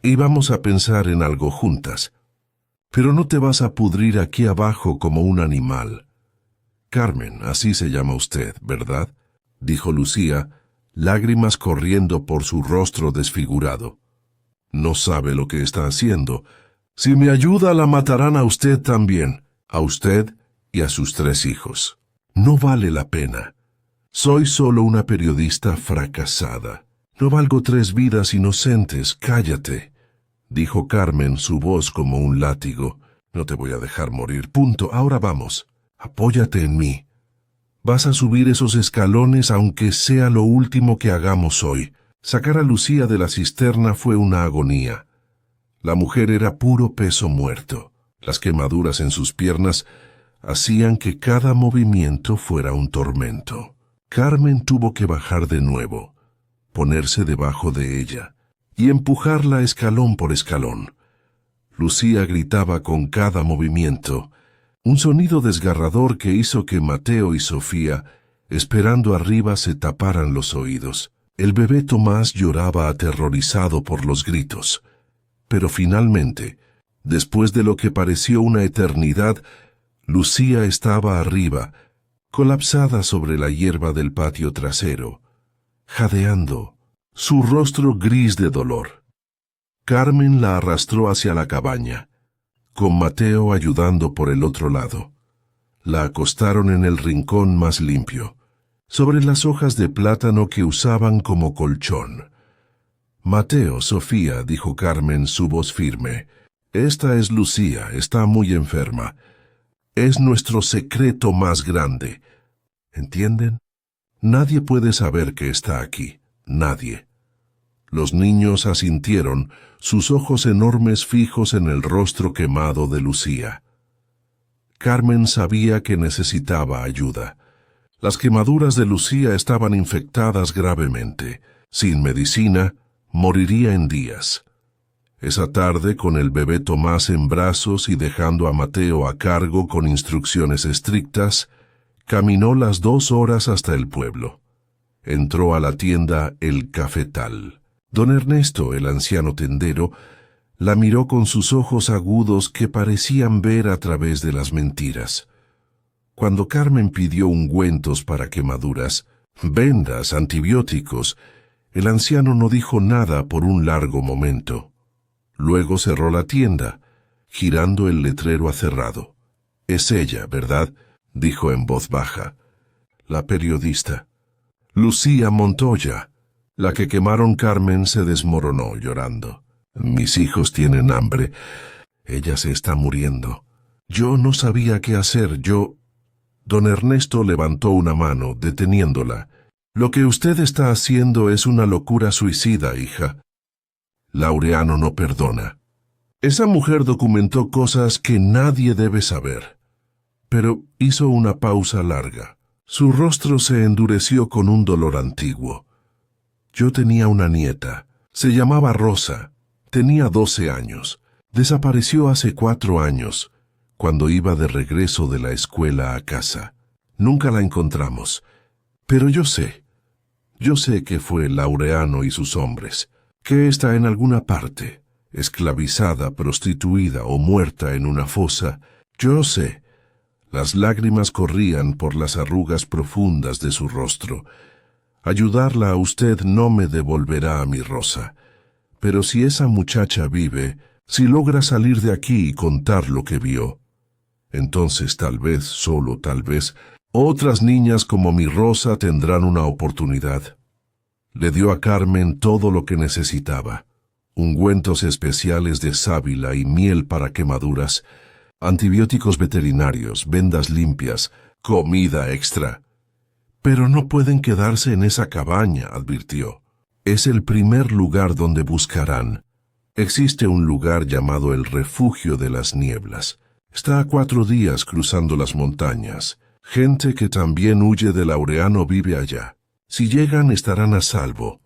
Y vamos a pensar en algo juntas. Pero no te vas a pudrir aquí abajo como un animal». «Carmen, así se llama usted, ¿verdad?», dijo Lucía, lágrimas corriendo por su rostro desfigurado. «No sabe lo que está haciendo. Si me ayuda, la matarán a usted también, a usted y a sus 3 hijos. No vale la pena. Soy solo una periodista fracasada. No valgo 3 vidas inocentes. Cállate», dijo Carmen, su voz como un látigo. «No te voy a dejar morir. Punto. Ahora vamos. Apóyate en mí. Vas a subir esos escalones aunque sea lo último que hagamos hoy». Sacar a Lucía de la cisterna fue una agonía. La mujer era puro peso muerto. Las quemaduras en sus piernas hacían que cada movimiento fuera un tormento. Carmen tuvo que bajar de nuevo, ponerse debajo de ella y empujarla escalón por escalón. Lucía gritaba con cada movimiento, un sonido desgarrador que hizo que Mateo y Sofía, esperando arriba, se taparan los oídos. El bebé Tomás lloraba aterrorizado por los gritos. Pero finalmente, después de lo que pareció una eternidad, Lucía estaba arriba, colapsada sobre la hierba del patio trasero, jadeando, su rostro gris de dolor. Carmen la arrastró hacia la cabaña, con Mateo ayudando por el otro lado. La acostaron en el rincón más limpio, sobre las hojas de plátano que usaban como colchón. «Mateo, Sofía», dijo Carmen, su voz firme, «esta es Lucía, está muy enferma. Es nuestro secreto más grande. ¿Entienden? Nadie puede saber que está aquí, nadie». Los niños asintieron, sus ojos enormes fijos en el rostro quemado de Lucía. Carmen sabía que necesitaba ayuda. Las quemaduras de Lucía estaban infectadas gravemente. Sin medicina, moriría en días. Esa tarde, con el bebé Tomás en brazos y dejando a Mateo a cargo con instrucciones estrictas, caminó las 2 horas hasta el pueblo. Entró a la tienda El Cafetal. Don Ernesto, el anciano tendero, la miró con sus ojos agudos que parecían ver a través de las mentiras. Cuando Carmen pidió ungüentos para quemaduras, vendas, antibióticos, el anciano no dijo nada por un largo momento. Luego cerró la tienda, girando el letrero acerrado. «Es ella, ¿verdad?», dijo en voz baja. La periodista. «Lucía Montoya». La que quemaron Carmen se desmoronó llorando. «Mis hijos tienen hambre. Ella se está muriendo. Yo no sabía qué hacer, Don Ernesto levantó una mano, deteniéndola. «Lo que usted está haciendo es una locura suicida, hija». Laureano no perdona. Esa mujer documentó cosas que nadie debe saber. Pero hizo una pausa larga. Su rostro se endureció con un dolor antiguo. Yo tenía una nieta. Se llamaba Rosa. Tenía 12 años. Desapareció hace 4 años, cuando iba de regreso de la escuela a casa. Nunca la encontramos. Pero yo sé que fue Laureano y sus hombres, que está en alguna parte, esclavizada, prostituida o muerta en una fosa. Yo sé. Las lágrimas corrían por las arrugas profundas de su rostro. Ayudarla a usted no me devolverá a mi Rosa. Pero si esa muchacha vive, si logra salir de aquí y contar lo que vio, entonces tal vez, solo tal vez, otras niñas como mi Rosa tendrán una oportunidad. Le dio a Carmen todo lo que necesitaba: ungüentos especiales de sábila y miel para quemaduras, antibióticos veterinarios, vendas limpias, comida extra. Pero no pueden quedarse en esa cabaña, advirtió. Es el primer lugar donde buscarán. Existe un lugar llamado el Refugio de las Nieblas. Está a 4 días cruzando las montañas. Gente que también huye de Laureano vive allá. Si llegan estarán a salvo,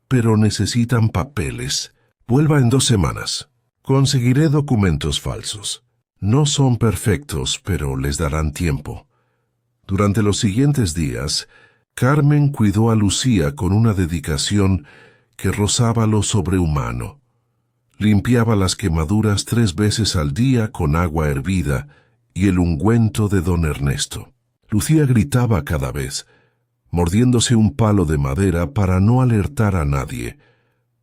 pero necesitan papeles. Vuelva en 2 semanas. Conseguiré documentos falsos. No son perfectos, pero les darán tiempo. Durante los siguientes días, Carmen cuidó a Lucía con una dedicación que rozaba lo sobrehumano. Limpiaba las quemaduras 3 veces al día con agua hervida y el ungüento de don Ernesto. Lucía gritaba cada vez, mordiéndose un palo de madera para no alertar a nadie.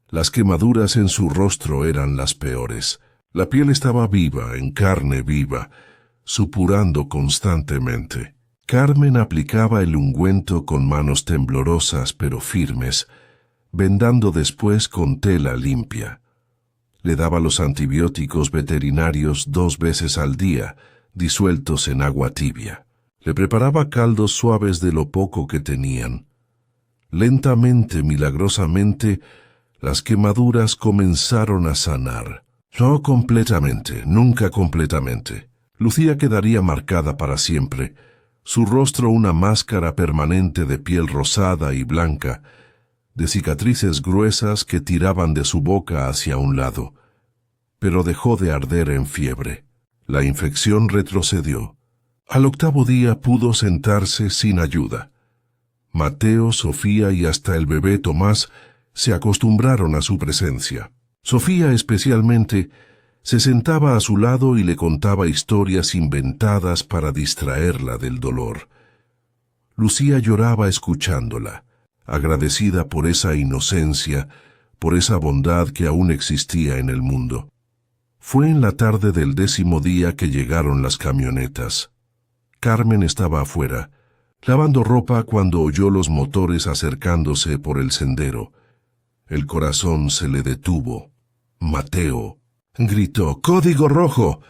Las quemaduras en su rostro eran las peores. La piel estaba viva, en carne viva, supurando constantemente. Carmen aplicaba el ungüento con manos temblorosas pero firmes, vendando después con tela limpia. Le daba los antibióticos veterinarios 2 veces al día, disueltos en agua tibia. Le preparaba caldos suaves de lo poco que tenían. Lentamente, milagrosamente, las quemaduras comenzaron a sanar. No completamente, nunca completamente. Lucía quedaría marcada para siempre, su rostro una máscara permanente de piel rosada y blanca, de cicatrices gruesas que tiraban de su boca hacia un lado. Pero dejó de arder en fiebre. La infección retrocedió. Al 8º día pudo sentarse sin ayuda. Mateo, Sofía y hasta el bebé Tomás se acostumbraron a su presencia. Sofía especialmente se sentaba a su lado y le contaba historias inventadas para distraerla del dolor. Lucía lloraba escuchándola, agradecida por esa inocencia, por esa bondad que aún existía en el mundo. Fue en la tarde del 10º día que llegaron las camionetas. Carmen estaba afuera, lavando ropa cuando oyó los motores acercándose por el sendero. El corazón se le detuvo. «Mateo», gritó. «¡Código rojo!».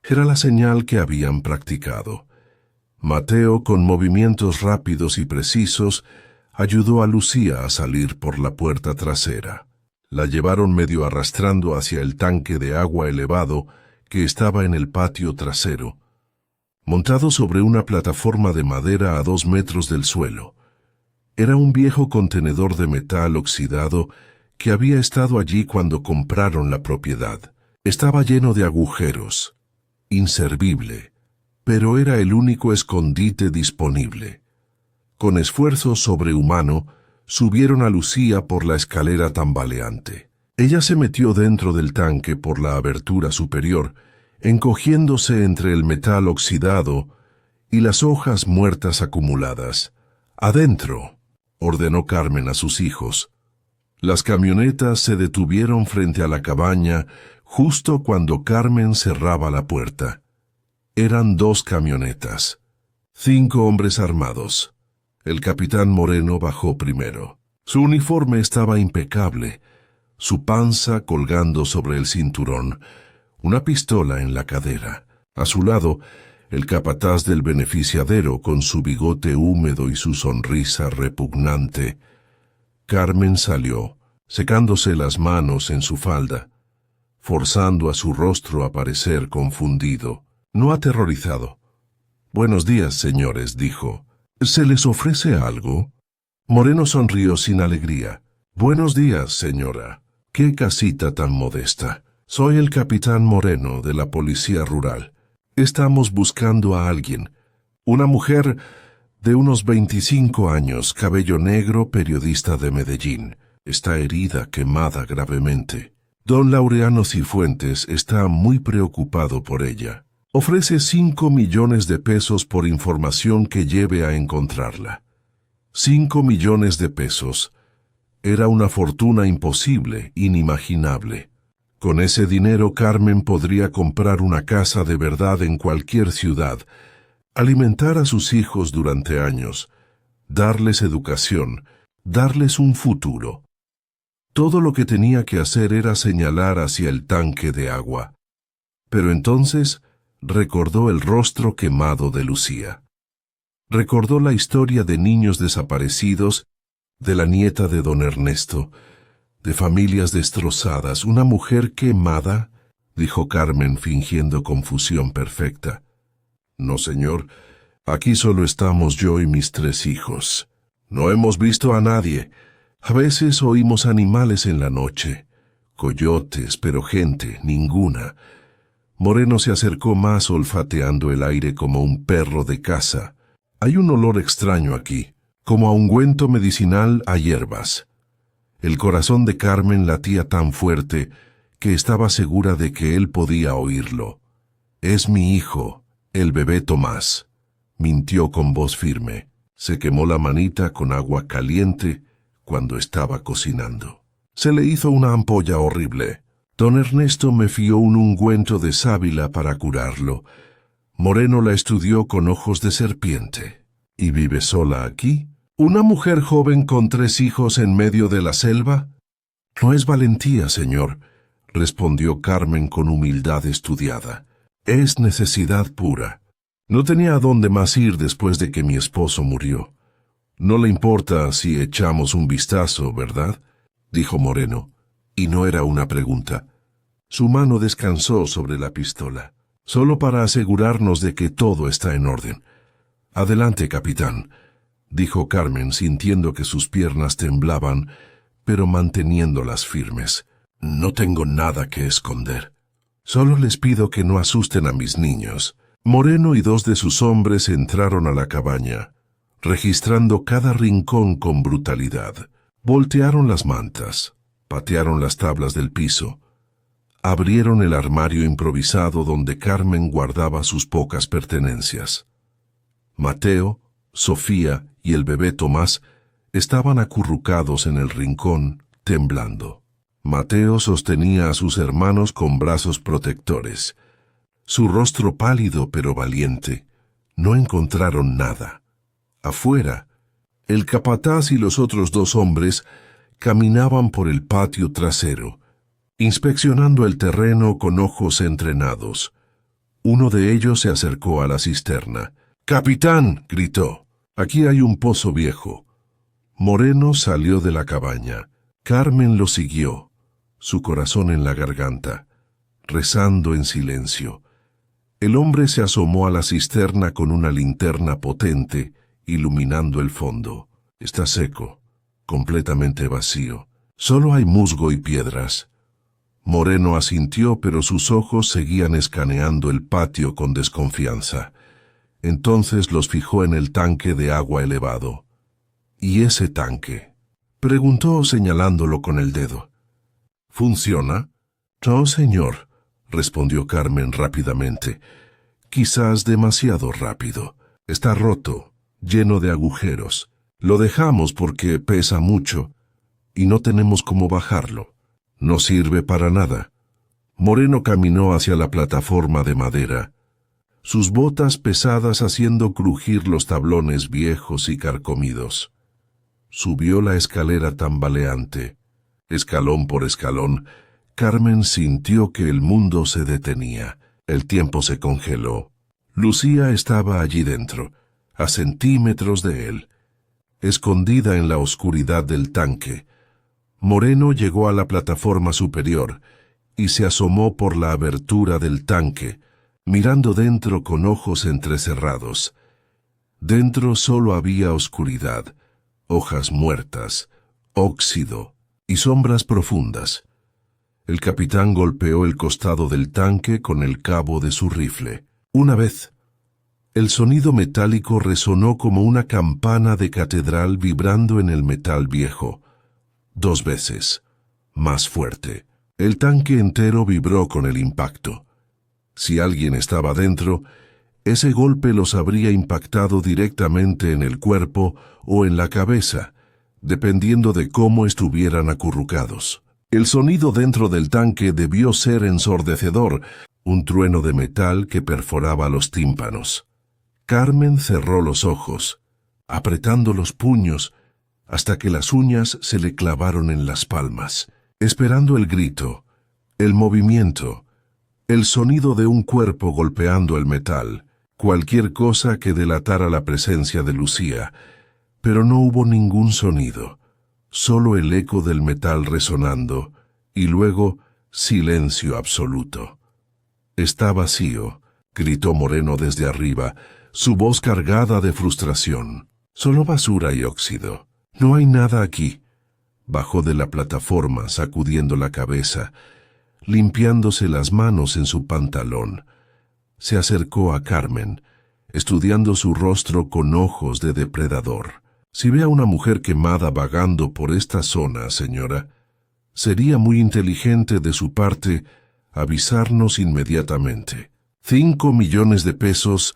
Era la señal que habían practicado. Mateo, con movimientos rápidos y precisos, ayudó a Lucía a salir por la puerta trasera. La llevaron medio arrastrando hacia el tanque de agua elevado que estaba en el patio trasero. montado sobre una plataforma de madera a 2 metros del suelo. Era un viejo contenedor de metal oxidado que había estado allí cuando compraron la propiedad. Estaba lleno de agujeros, inservible, pero era el único escondite disponible. Con esfuerzo sobrehumano, subieron a Lucía por la escalera tambaleante. Ella se metió dentro del tanque por la abertura superior, encogiéndose entre el metal oxidado y las hojas muertas acumuladas. «Adentro», ordenó Carmen a sus hijos. Las camionetas se detuvieron frente a la cabaña justo cuando Carmen cerraba la puerta. Eran 2 camionetas. 5 hombres armados. El capitán Moreno bajó primero. Su uniforme estaba impecable, su panza colgando sobre el cinturón, una pistola en la cadera. A su lado, el capataz del beneficiadero con su bigote húmedo y su sonrisa repugnante. Carmen salió, secándose las manos en su falda, forzando a su rostro a parecer confundido, no aterrorizado. «Buenos días, señores», dijo. «¿Se les ofrece algo?» Moreno sonrió sin alegría. «Buenos días, señora. ¿Qué casita tan modesta? Soy el capitán Moreno de la Policía Rural. Estamos buscando a alguien. Una mujer de unos 25 años, cabello negro, periodista de Medellín. Está herida, quemada gravemente. Don Laureano Cifuentes está muy preocupado por ella. Ofrece 5 millones de pesos por información que lleve a encontrarla». 5 millones de pesos. Era una fortuna imposible, inimaginable. Con ese dinero Carmen podría comprar una casa de verdad en cualquier ciudad, alimentar a sus hijos durante años, darles educación, darles un futuro. Todo lo que tenía que hacer era señalar hacia el tanque de agua. Pero entonces recordó el rostro quemado de Lucía. Recordó la historia de niños desaparecidos, de la nieta de don Ernesto, de familias destrozadas. «¿Una mujer quemada?», dijo Carmen fingiendo confusión perfecta. «No, señor, aquí solo estamos yo y mis 3 hijos. No hemos visto a nadie. A veces oímos animales en la noche, coyotes, pero gente, ninguna». Moreno se acercó más olfateando el aire como un perro de caza. «Hay un olor extraño aquí, como a ungüento medicinal a hierbas». El corazón de Carmen latía tan fuerte que estaba segura de que él podía oírlo. «Es mi hijo, el bebé Tomás», mintió con voz firme. Se quemó la manita con agua caliente cuando estaba cocinando. Se le hizo una ampolla horrible. Don Ernesto me fió un ungüento de sábila para curarlo. Moreno la estudió con ojos de serpiente. «¿Y vive sola aquí? ¿Una mujer joven con 3 hijos en medio de la selva?» «No es valentía, señor», respondió Carmen con humildad estudiada. «Es necesidad pura. No tenía a dónde más ir después de que mi esposo murió. No le importa si echamos un vistazo, ¿verdad?», dijo Moreno, y no era una pregunta. Su mano descansó sobre la pistola, solo para asegurarnos de que todo está en orden. «Adelante, capitán», dijo Carmen, sintiendo que sus piernas temblaban, pero manteniéndolas firmes. «No tengo nada que esconder. Solo les pido que no asusten a mis niños». Moreno y 2 de sus hombres entraron a la cabaña, registrando cada rincón con brutalidad. Voltearon las mantas, patearon las tablas del piso, abrieron el armario improvisado donde Carmen guardaba sus pocas pertenencias. Mateo, Sofía y el bebé Tomás estaban acurrucados en el rincón, temblando. Mateo sostenía a sus hermanos con brazos protectores. Su rostro pálido pero valiente. No encontraron nada. Afuera, el capataz y los otros 2 hombres caminaban por el patio trasero, inspeccionando el terreno con ojos entrenados. Uno de ellos se acercó a la cisterna. «¡Capitán!», gritó. «Aquí hay un pozo viejo». Moreno salió de la cabaña. Carmen lo siguió, su corazón en la garganta, rezando en silencio. El hombre se asomó a la cisterna con una linterna potente, iluminando el fondo. Está seco, completamente vacío. Solo hay musgo y piedras. Moreno asintió, pero sus ojos seguían escaneando el patio con desconfianza. Entonces los fijó en el tanque de agua elevado. ¿Y ese tanque?, preguntó señalándolo con el dedo. ¿Funciona? No, señor, respondió Carmen rápidamente. Quizás demasiado rápido. Está roto, lleno de agujeros. Lo dejamos porque pesa mucho y no tenemos cómo bajarlo. No sirve para nada. Moreno caminó hacia la plataforma de madera, sus botas pesadas haciendo crujir los tablones viejos y carcomidos. Subió la escalera tambaleante. Escalón por escalón, Carmen sintió que el mundo se detenía. El tiempo se congeló. Lucía estaba allí dentro, a centímetros de él, escondida en la oscuridad del tanque. Moreno llegó a la plataforma superior y se asomó por la abertura del tanque, mirando dentro con ojos entrecerrados. Dentro solo había oscuridad, hojas muertas, óxido y sombras profundas. El capitán golpeó el costado del tanque con el cabo de su rifle. Una vez, el sonido metálico resonó como una campana de catedral vibrando en el metal viejo. 2 veces, más fuerte. El tanque entero vibró con el impacto. Si alguien estaba dentro, ese golpe los habría impactado directamente en el cuerpo o en la cabeza, dependiendo de cómo estuvieran acurrucados. El sonido dentro del tanque debió ser ensordecedor, un trueno de metal que perforaba los tímpanos. Carmen cerró los ojos, apretando los puños, hasta que las uñas se le clavaron en las palmas, esperando el grito, el movimiento, el sonido de un cuerpo golpeando el metal, cualquier cosa que delatara la presencia de Lucía, pero no hubo ningún sonido, solo el eco del metal resonando, y luego silencio absoluto. «Está vacío», gritó Moreno desde arriba, su voz cargada de frustración. «Solo basura y óxido. No hay nada aquí». Bajó de la plataforma sacudiendo la cabeza, limpiándose las manos en su pantalón. Se acercó a Carmen, estudiando su rostro con ojos de depredador. «Si ve a una mujer quemada vagando por esta zona, señora, sería muy inteligente de su parte avisarnos inmediatamente. 5 millones de pesos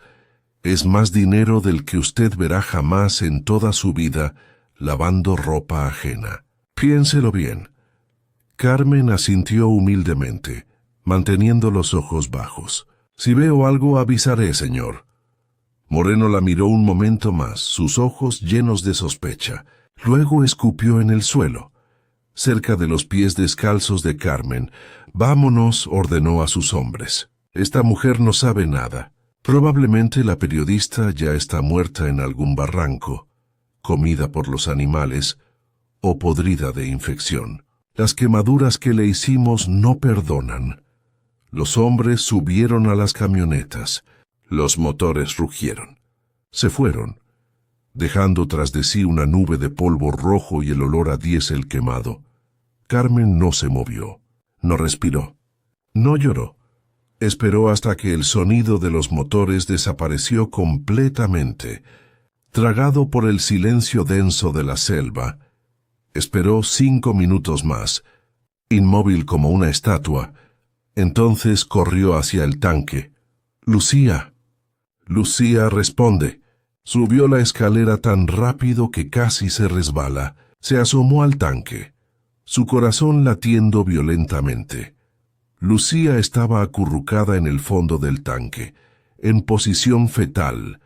es más dinero del que usted verá jamás en toda su vida lavando ropa ajena. Piénselo bien». Carmen asintió humildemente, manteniendo los ojos bajos. «Si veo algo, avisaré, señor». Moreno la miró un momento más, sus ojos llenos de sospecha. Luego escupió en el suelo, cerca de los pies descalzos de Carmen. «Vámonos», ordenó a sus hombres. «Esta mujer no sabe nada. Probablemente la periodista ya está muerta en algún barranco, comida por los animales o podrida de infección. Las quemaduras que le hicimos no perdonan». Los hombres subieron a las camionetas. Los motores rugieron. Se fueron, dejando tras de sí una nube de polvo rojo y el olor a diésel quemado. Carmen no se movió, no respiró, no lloró. Esperó hasta que el sonido de los motores desapareció completamente, tragado por el silencio denso de la selva. Esperó 5 minutos más, inmóvil como una estatua. Entonces corrió hacia el tanque. «Lucía». Lucía responde. Subió la escalera tan rápido que casi se resbala. Se asomó al tanque, su corazón latiendo violentamente. Lucía estaba acurrucada en el fondo del tanque, en posición fetal,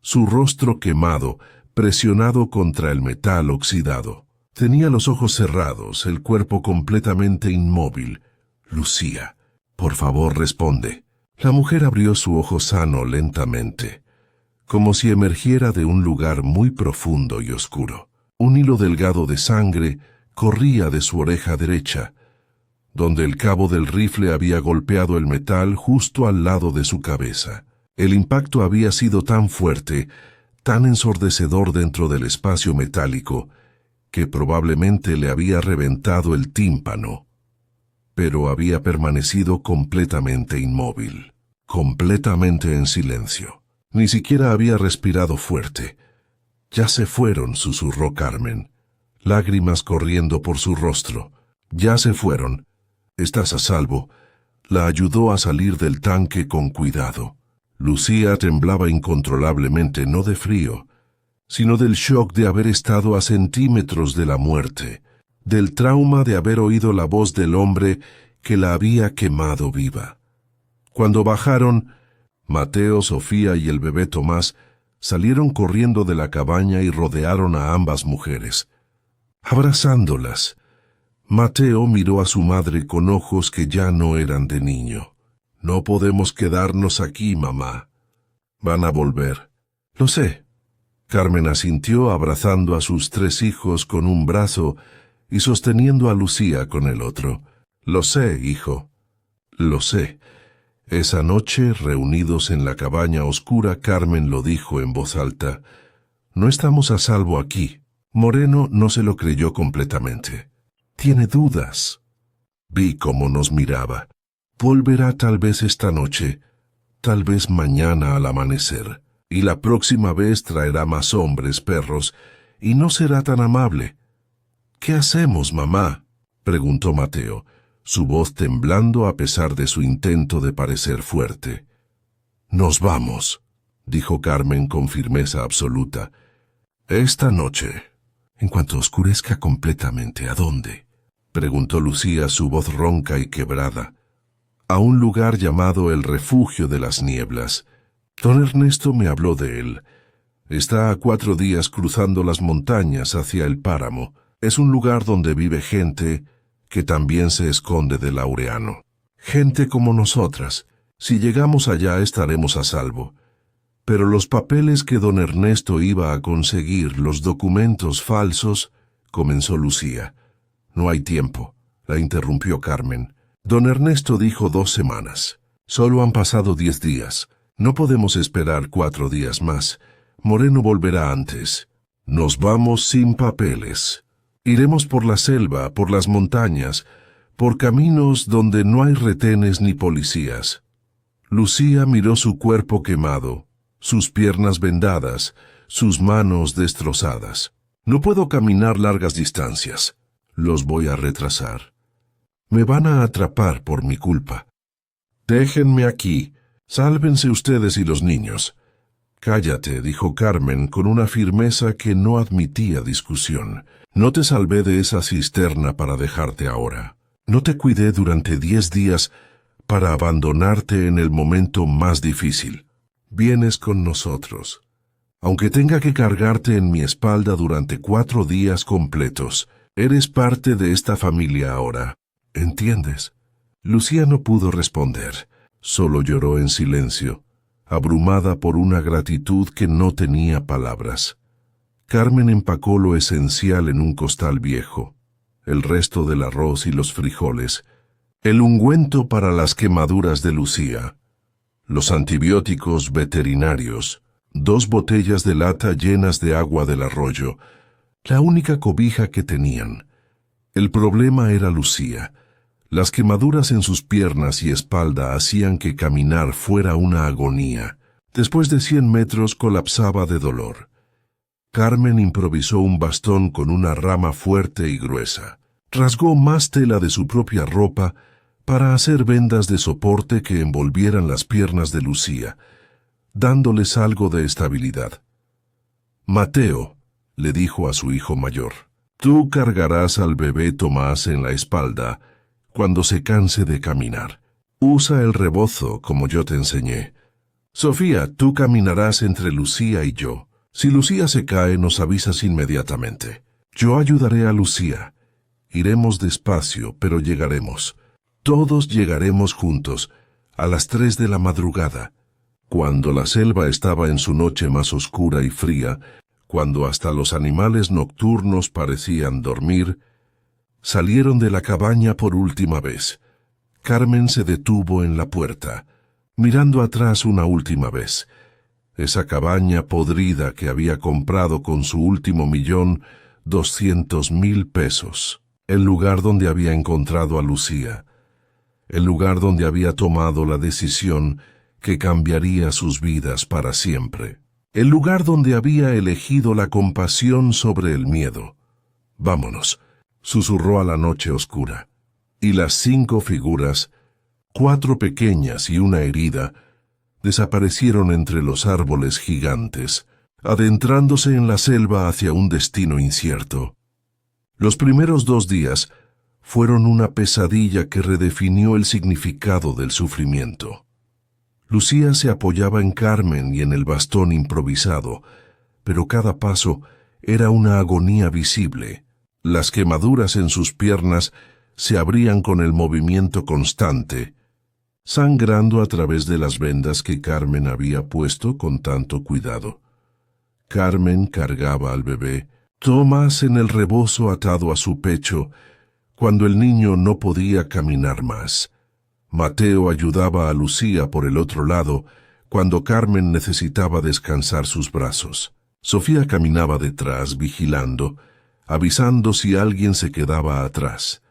su rostro quemado, presionado contra el metal oxidado. Tenía los ojos cerrados, el cuerpo completamente inmóvil. «Lucía, por favor, responde». La mujer abrió su ojo sano lentamente, como si emergiera de un lugar muy profundo y oscuro. Un hilo delgado de sangre corría de su oreja derecha. donde el cabo del rifle había golpeado el metal justo al lado de su cabeza. El impacto había sido tan fuerte, tan ensordecedor dentro del espacio metálico, que probablemente le había reventado el tímpano. Pero había permanecido completamente inmóvil, completamente en silencio. Ni siquiera había respirado fuerte. «Ya se fueron», susurró Carmen, lágrimas corriendo por su rostro. «Ya se fueron. Estás a salvo». La ayudó a salir del tanque con cuidado. Lucía temblaba incontrolablemente, no de frío, sino del shock de haber estado a centímetros de la muerte, del trauma de haber oído la voz del hombre que la había quemado viva. Cuando bajaron, Mateo, Sofía y el bebé Tomás salieron corriendo de la cabaña y rodearon a ambas mujeres, abrazándolas. Mateo miró a su madre con ojos que ya no eran de niño. «No podemos quedarnos aquí, mamá. Van a volver». «Lo sé». Carmen asintió, abrazando a sus 3 hijos con un brazo y sosteniendo a Lucía con el otro. «Lo sé, hijo. Lo sé». Esa noche, reunidos en la cabaña oscura, Carmen lo dijo en voz alta. «No estamos a salvo aquí». Moreno no se lo creyó completamente. «Tiene dudas». Vi cómo nos miraba. «Volverá tal vez esta noche, tal vez mañana al amanecer, y la próxima vez traerá más hombres, perros, y no será tan amable». «¿Qué hacemos, mamá?», preguntó Mateo, su voz temblando a pesar de su intento de parecer fuerte. «Nos vamos», dijo Carmen con firmeza absoluta. «Esta noche». «En cuanto oscurezca completamente, ¿a dónde?», preguntó Lucía, su voz ronca y quebrada. «A un lugar llamado el Refugio de las Nieblas. Don Ernesto me habló de él. Está a 4 días cruzando las montañas hacia el páramo. Es un lugar donde vive gente que también se esconde de Laureano. Gente como nosotras. Si llegamos allá estaremos a salvo. Pero los papeles que don Ernesto iba a conseguir, los documentos falsos», comenzó Lucía. «No hay tiempo», la interrumpió Carmen. «Don Ernesto dijo 2 semanas. Solo han pasado 10 días. No podemos esperar 4 días más. Moreno volverá antes. Nos vamos sin papeles. Iremos por la selva, por las montañas, por caminos donde no hay retenes ni policías». Lucía miró su cuerpo quemado, sus piernas vendadas, sus manos destrozadas. «No puedo caminar largas distancias. Los voy a retrasar. Me van a atrapar por mi culpa. Déjenme aquí. Sálvense ustedes y los niños». «Cállate», dijo Carmen con una firmeza que no admitía discusión. «No te salvé de esa cisterna para dejarte ahora. No te cuidé durante 10 días para abandonarte en el momento más difícil. Vienes con nosotros. Aunque tenga que cargarte en mi espalda durante 4 días completos, eres parte de esta familia ahora. ¿Entiendes?» Lucía no pudo responder. Solo lloró en silencio, abrumada por una gratitud que no tenía palabras. Carmen empacó lo esencial en un costal viejo, el resto del arroz y los frijoles, el ungüento para las quemaduras de Lucía, los antibióticos veterinarios, 2 botellas de lata llenas de agua del arroyo, la única cobija que tenían. El problema era Lucía. Las quemaduras en sus piernas y espalda hacían que caminar fuera una agonía. Después de 100 metros colapsaba de dolor. Carmen improvisó un bastón con una rama fuerte y gruesa. Rasgó más tela de su propia ropa para hacer vendas de soporte que envolvieran las piernas de Lucía, dándoles algo de estabilidad. «Mateo», le dijo a su hijo mayor, «tú cargarás al bebé Tomás en la espalda cuando se canse de caminar. Usa el rebozo como yo te enseñé. Sofía, tú caminarás entre Lucía y yo. Si Lucía se cae, nos avisas inmediatamente. Yo ayudaré a Lucía. Iremos despacio, pero llegaremos. Todos llegaremos juntos, a las 3 de la madrugada, cuando la selva estaba en su noche más oscura y fría, cuando hasta los animales nocturnos parecían dormir. Salieron de la cabaña por última vez. Carmen se detuvo en la puerta, mirando atrás una última vez. Esa cabaña podrida que había comprado con su último $200,000. El lugar donde había encontrado a Lucía. El lugar donde había tomado la decisión que cambiaría sus vidas para siempre. El lugar donde había elegido la compasión sobre el miedo. «Vámonos», susurró a la noche oscura. Y las 5 figuras, 4 pequeñas y una herida, desaparecieron entre los árboles gigantes, adentrándose en la selva hacia un destino incierto. Los primeros 2 días fueron una pesadilla que redefinió el significado del sufrimiento. Lucía se apoyaba en Carmen y en el bastón improvisado, pero cada paso era una agonía visible. Las quemaduras en sus piernas se abrían con el movimiento constante, sangrando a través de las vendas que Carmen había puesto con tanto cuidado. Carmen cargaba al bebé, Tomás en el rebozo atado a su pecho, cuando el niño no podía caminar más. Mateo ayudaba a Lucía por el otro lado, cuando Carmen necesitaba descansar sus brazos. Sofía caminaba detrás, vigilando, avisando si alguien se quedaba atrás.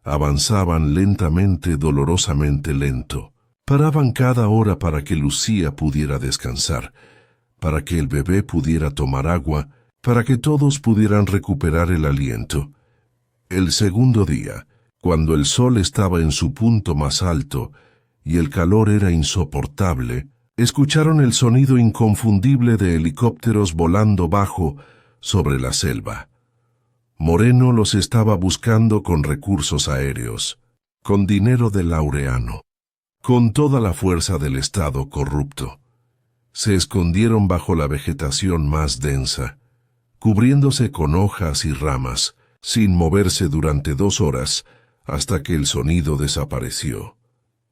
Avanzaban lentamente, dolorosamente lento. Paraban cada hora para que Lucía pudiera descansar, para que el bebé pudiera tomar agua, para que todos pudieran recuperar el aliento. El segundo día, cuando el sol estaba en su punto más alto y el calor era insoportable, escucharon el sonido inconfundible de helicópteros volando bajo sobre la selva. Moreno los estaba buscando con recursos aéreos, con dinero de Laureano, con toda la fuerza del Estado corrupto. Se escondieron bajo la vegetación más densa, cubriéndose con hojas y ramas, sin moverse durante 2 horas, hasta que el sonido desapareció.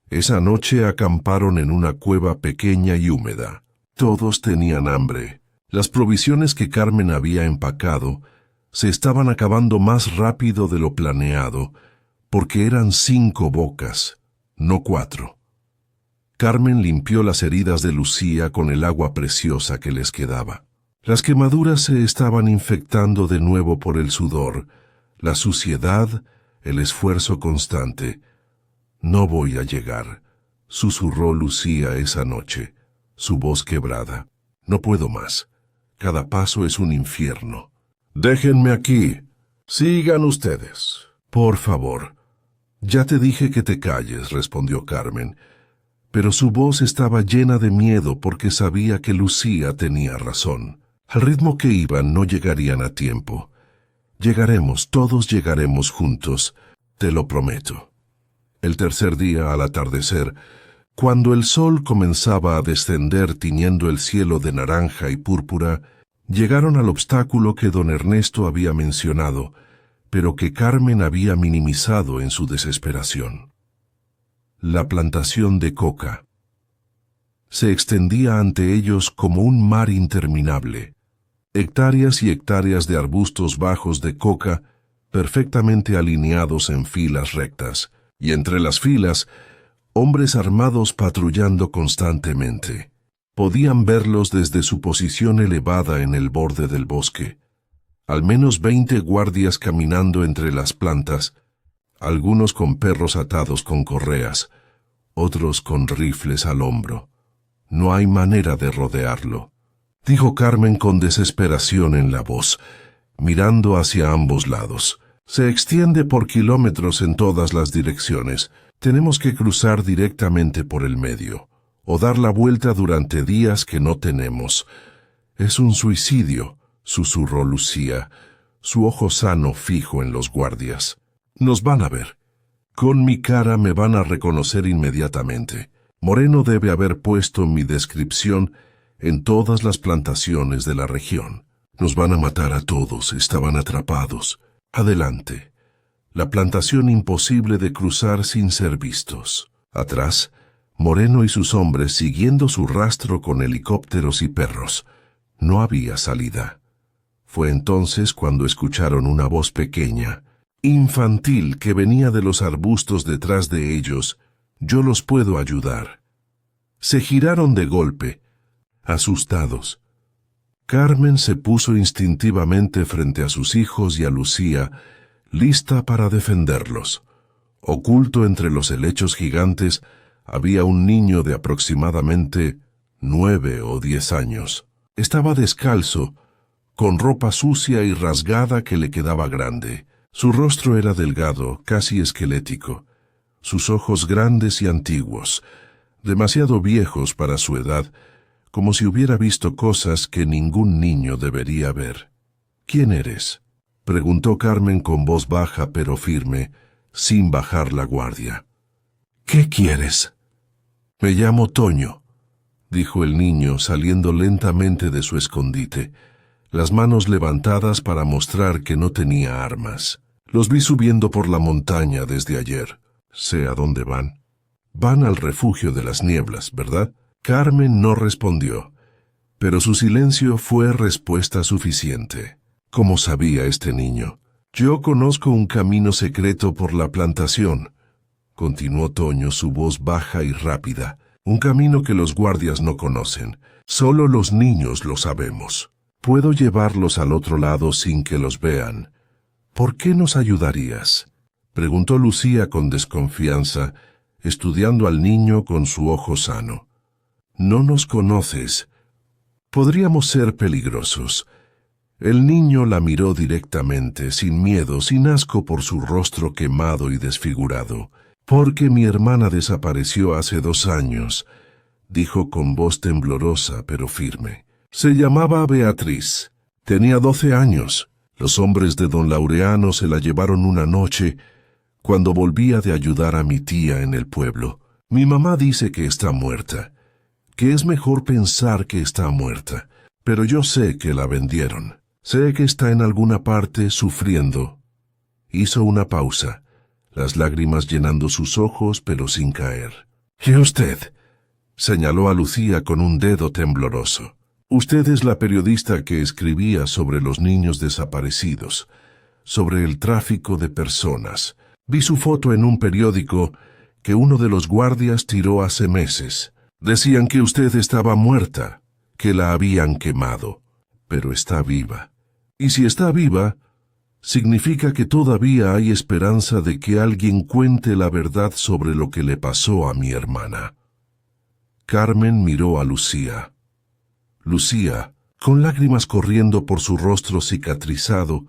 Esa noche acamparon en una cueva pequeña y húmeda. Todos tenían hambre. Las provisiones que Carmen había empacado se estaban acabando más rápido de lo planeado, porque eran 5 bocas, no 4. Carmen limpió las heridas de Lucía con el agua preciosa que les quedaba. Las quemaduras se estaban infectando de nuevo por el sudor, la suciedad, el esfuerzo constante. «No voy a llegar», susurró Lucía esa noche, su voz quebrada. «No puedo más. Cada paso es un infierno». «Déjenme aquí. Sigan ustedes. Por favor». «Ya te dije que te calles», respondió Carmen, pero su voz estaba llena de miedo porque sabía que Lucía tenía razón. Al ritmo que iban no llegarían a tiempo. «Llegaremos, todos llegaremos juntos, te lo prometo». El tercer día, al atardecer, cuando el sol comenzaba a descender tiñendo el cielo de naranja y púrpura, llegaron al obstáculo que don Ernesto había mencionado, pero que Carmen había minimizado en su desesperación. La plantación de coca. Se extendía ante ellos como un mar interminable. Hectáreas y hectáreas de arbustos bajos de coca, perfectamente alineados en filas rectas, y entre las filas, hombres armados patrullando constantemente. Podían verlos desde su posición elevada en el borde del bosque. Al menos 20 guardias caminando entre las plantas, algunos con perros atados con correas, otros con rifles al hombro. «No hay manera de rodearlo», dijo Carmen con desesperación en la voz, mirando hacia ambos lados. «Se extiende por kilómetros en todas las direcciones. Tenemos que cruzar directamente por el medio, o dar la vuelta durante días que no tenemos». «Es un suicidio», susurró Lucía, su ojo sano fijo en los guardias. «Nos van a ver. Con mi cara me van a reconocer inmediatamente. Moreno debe haber puesto mi descripción en todas las plantaciones de la región. Nos van a matar a todos, estaban atrapados. Adelante». La plantación imposible de cruzar sin ser vistos. Atrás, Moreno y sus hombres siguiendo su rastro con helicópteros y perros. No había salida. Fue entonces cuando escucharon una voz pequeña, infantil que venía de los arbustos detrás de ellos. Yo los puedo ayudar. Se giraron de golpe, asustados. Carmen se puso instintivamente frente a sus hijos y a Lucía, lista para defenderlos. Oculto entre los helechos gigantes había un niño de aproximadamente 9 o 10 años. Estaba descalzo, con ropa sucia y rasgada que le quedaba grande. Su rostro era delgado, casi esquelético. Sus ojos grandes y antiguos, demasiado viejos para su edad, como si hubiera visto cosas que ningún niño debería ver. «¿Quién eres?», preguntó Carmen con voz baja pero firme, sin bajar la guardia. «¿Qué quieres?». «Me llamo Toño», dijo el niño saliendo lentamente de su escondite, las manos levantadas para mostrar que no tenía armas. «Los vi subiendo por la montaña desde ayer. Sé a dónde van. Van al refugio de las nieblas, ¿verdad?». Carmen no respondió, pero su silencio fue respuesta suficiente. ¿Cómo sabía este niño? «Yo conozco un camino secreto por la plantación», continuó Toño, su voz baja y rápida. «Un camino que los guardias no conocen. Solo los niños lo sabemos. Puedo llevarlos al otro lado sin que los vean». «¿Por qué nos ayudarías?», preguntó Lucía con desconfianza, estudiando al niño con su ojo sano. «No nos conoces. Podríamos ser peligrosos». El niño la miró directamente, sin miedo, sin asco por su rostro quemado y desfigurado. «Porque mi hermana desapareció hace 2 años», dijo con voz temblorosa pero firme. «Se llamaba Beatriz. Tenía 12 años. Los hombres de don Laureano se la llevaron una noche cuando volvía de ayudar a mi tía en el pueblo. Mi mamá dice que está muerta, que es mejor pensar que está muerta, pero yo sé que la vendieron. Sé que está en alguna parte sufriendo». Hizo una pausa, las lágrimas llenando sus ojos pero sin caer. «¿Y usted?», señaló a Lucía con un dedo tembloroso. «Usted es la periodista que escribía sobre los niños desaparecidos, sobre el tráfico de personas. Vi su foto en un periódico que uno de los guardias tiró hace meses. Decían que usted estaba muerta, que la habían quemado, pero está viva. Y si está viva, significa que todavía hay esperanza de que alguien cuente la verdad sobre lo que le pasó a mi hermana». Carmen miró a Lucía. Lucía, con lágrimas corriendo por su rostro cicatrizado,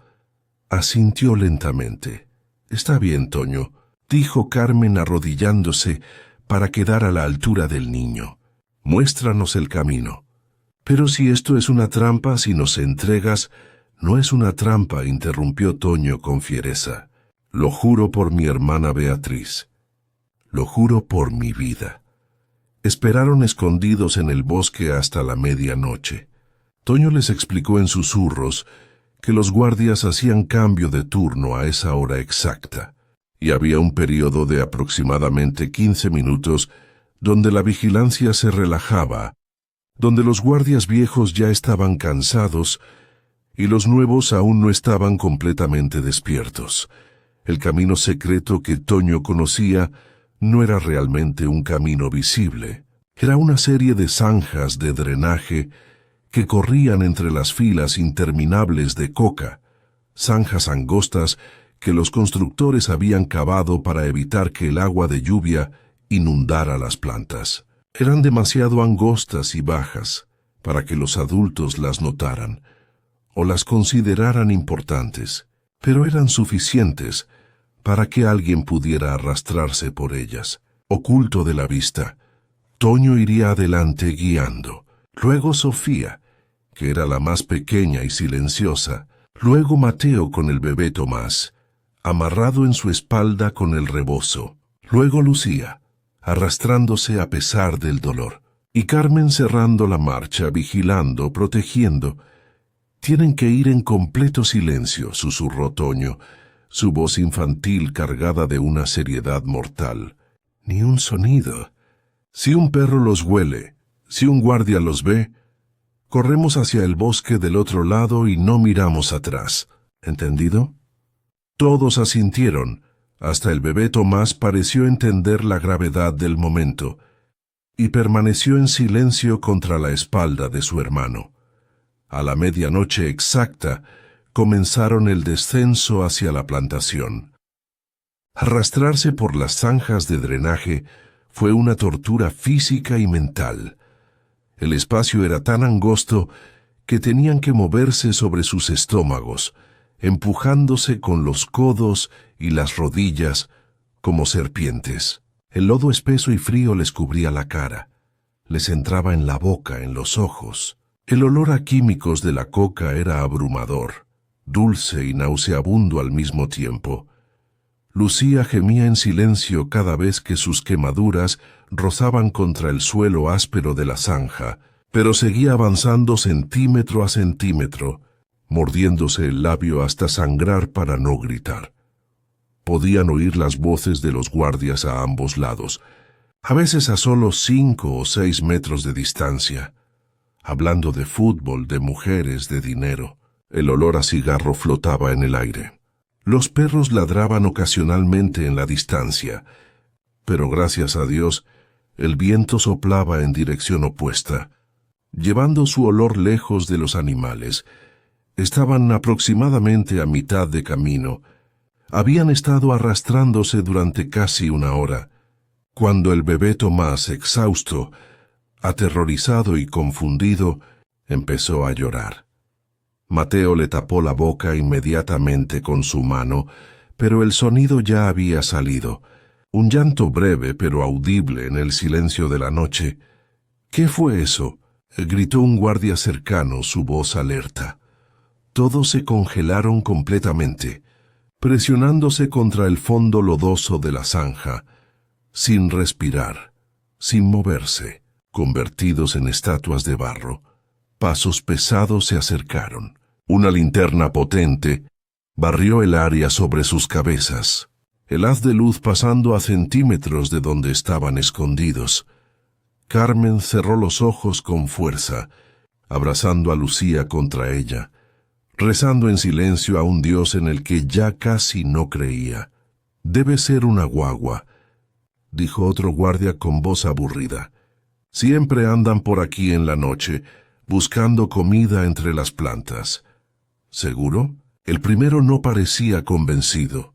asintió lentamente. «Está bien, Toño», dijo Carmen arrodillándose para quedar a la altura del niño. «Muéstranos el camino». «Pero si esto es una trampa, si nos entregas...». «No es una trampa», interrumpió Toño con fiereza. «Lo juro por mi hermana Beatriz. Lo juro por mi vida». Esperaron escondidos en el bosque hasta la medianoche. Toño les explicó en susurros que los guardias hacían cambio de turno a esa hora exacta, y había un periodo de aproximadamente 15 minutos donde la vigilancia se relajaba, donde los guardias viejos ya estaban cansados y los nuevos aún no estaban completamente despiertos. El camino secreto que Toño conocía no era realmente un camino visible. Era una serie de zanjas de drenaje que corrían entre las filas interminables de coca, zanjas angostas que los constructores habían cavado para evitar que el agua de lluvia inundara las plantas. Eran demasiado angostas y bajas para que los adultos las notaran o las consideraran importantes, pero eran suficientes para que alguien pudiera arrastrarse por ellas. Oculto de la vista, Toño iría adelante guiando, luego Sofía, que era la más pequeña y silenciosa, luego Mateo con el bebé Tomás, amarrado en su espalda con el rebozo, luego Lucía, arrastrándose a pesar del dolor, y Carmen cerrando la marcha, vigilando, protegiendo. «Tienen que ir en completo silencio», susurró Toño, su voz infantil cargada de una seriedad mortal. «Ni un sonido. Si un perro los huele, si un guardia los ve, corremos hacia el bosque del otro lado y no miramos atrás. ¿Entendido?». Todos asintieron, hasta el bebé Tomás pareció entender la gravedad del momento, y permaneció en silencio contra la espalda de su hermano. A la medianoche exacta, comenzaron el descenso hacia la plantación. Arrastrarse por las zanjas de drenaje fue una tortura física y mental. El espacio era tan angosto que tenían que moverse sobre sus estómagos, empujándose con los codos y las rodillas como serpientes. El lodo espeso y frío les cubría la cara, les entraba en la boca, en los ojos. El olor a químicos de la coca era abrumador, dulce y nauseabundo al mismo tiempo. Lucía gemía en silencio cada vez que sus quemaduras rozaban contra el suelo áspero de la zanja, pero seguía avanzando centímetro a centímetro, mordiéndose el labio hasta sangrar para no gritar. Podían oír las voces de los guardias a ambos lados, a veces a solo 5 o 6 metros de distancia, hablando de fútbol, de mujeres, de dinero. El olor a cigarro flotaba en el aire. Los perros ladraban ocasionalmente en la distancia, pero gracias a Dios, el viento soplaba en dirección opuesta, llevando su olor lejos de los animales. Estaban aproximadamente a mitad de camino. Habían estado arrastrándose durante casi 1 hora, cuando el bebé Tomás, exhausto, aterrorizado y confundido, empezó a llorar. Mateo le tapó la boca inmediatamente con su mano, pero el sonido ya había salido. Un llanto breve pero audible en el silencio de la noche. «¿Qué fue eso?», gritó un guardia cercano, su voz alerta. Todos se congelaron completamente, presionándose contra el fondo lodoso de la zanja, sin respirar, sin moverse, convertidos en estatuas de barro. Pasos pesados se acercaron. Una linterna potente barrió el área sobre sus cabezas, el haz de luz pasando a centímetros de donde estaban escondidos. Carmen cerró los ojos con fuerza, abrazando a Lucía contra ella, rezando en silencio a un Dios en el que ya casi no creía. «Debe ser una guagua», dijo otro guardia con voz aburrida. «Siempre andan por aquí en la noche, buscando comida entre las plantas». «¿Seguro?». El primero no parecía convencido.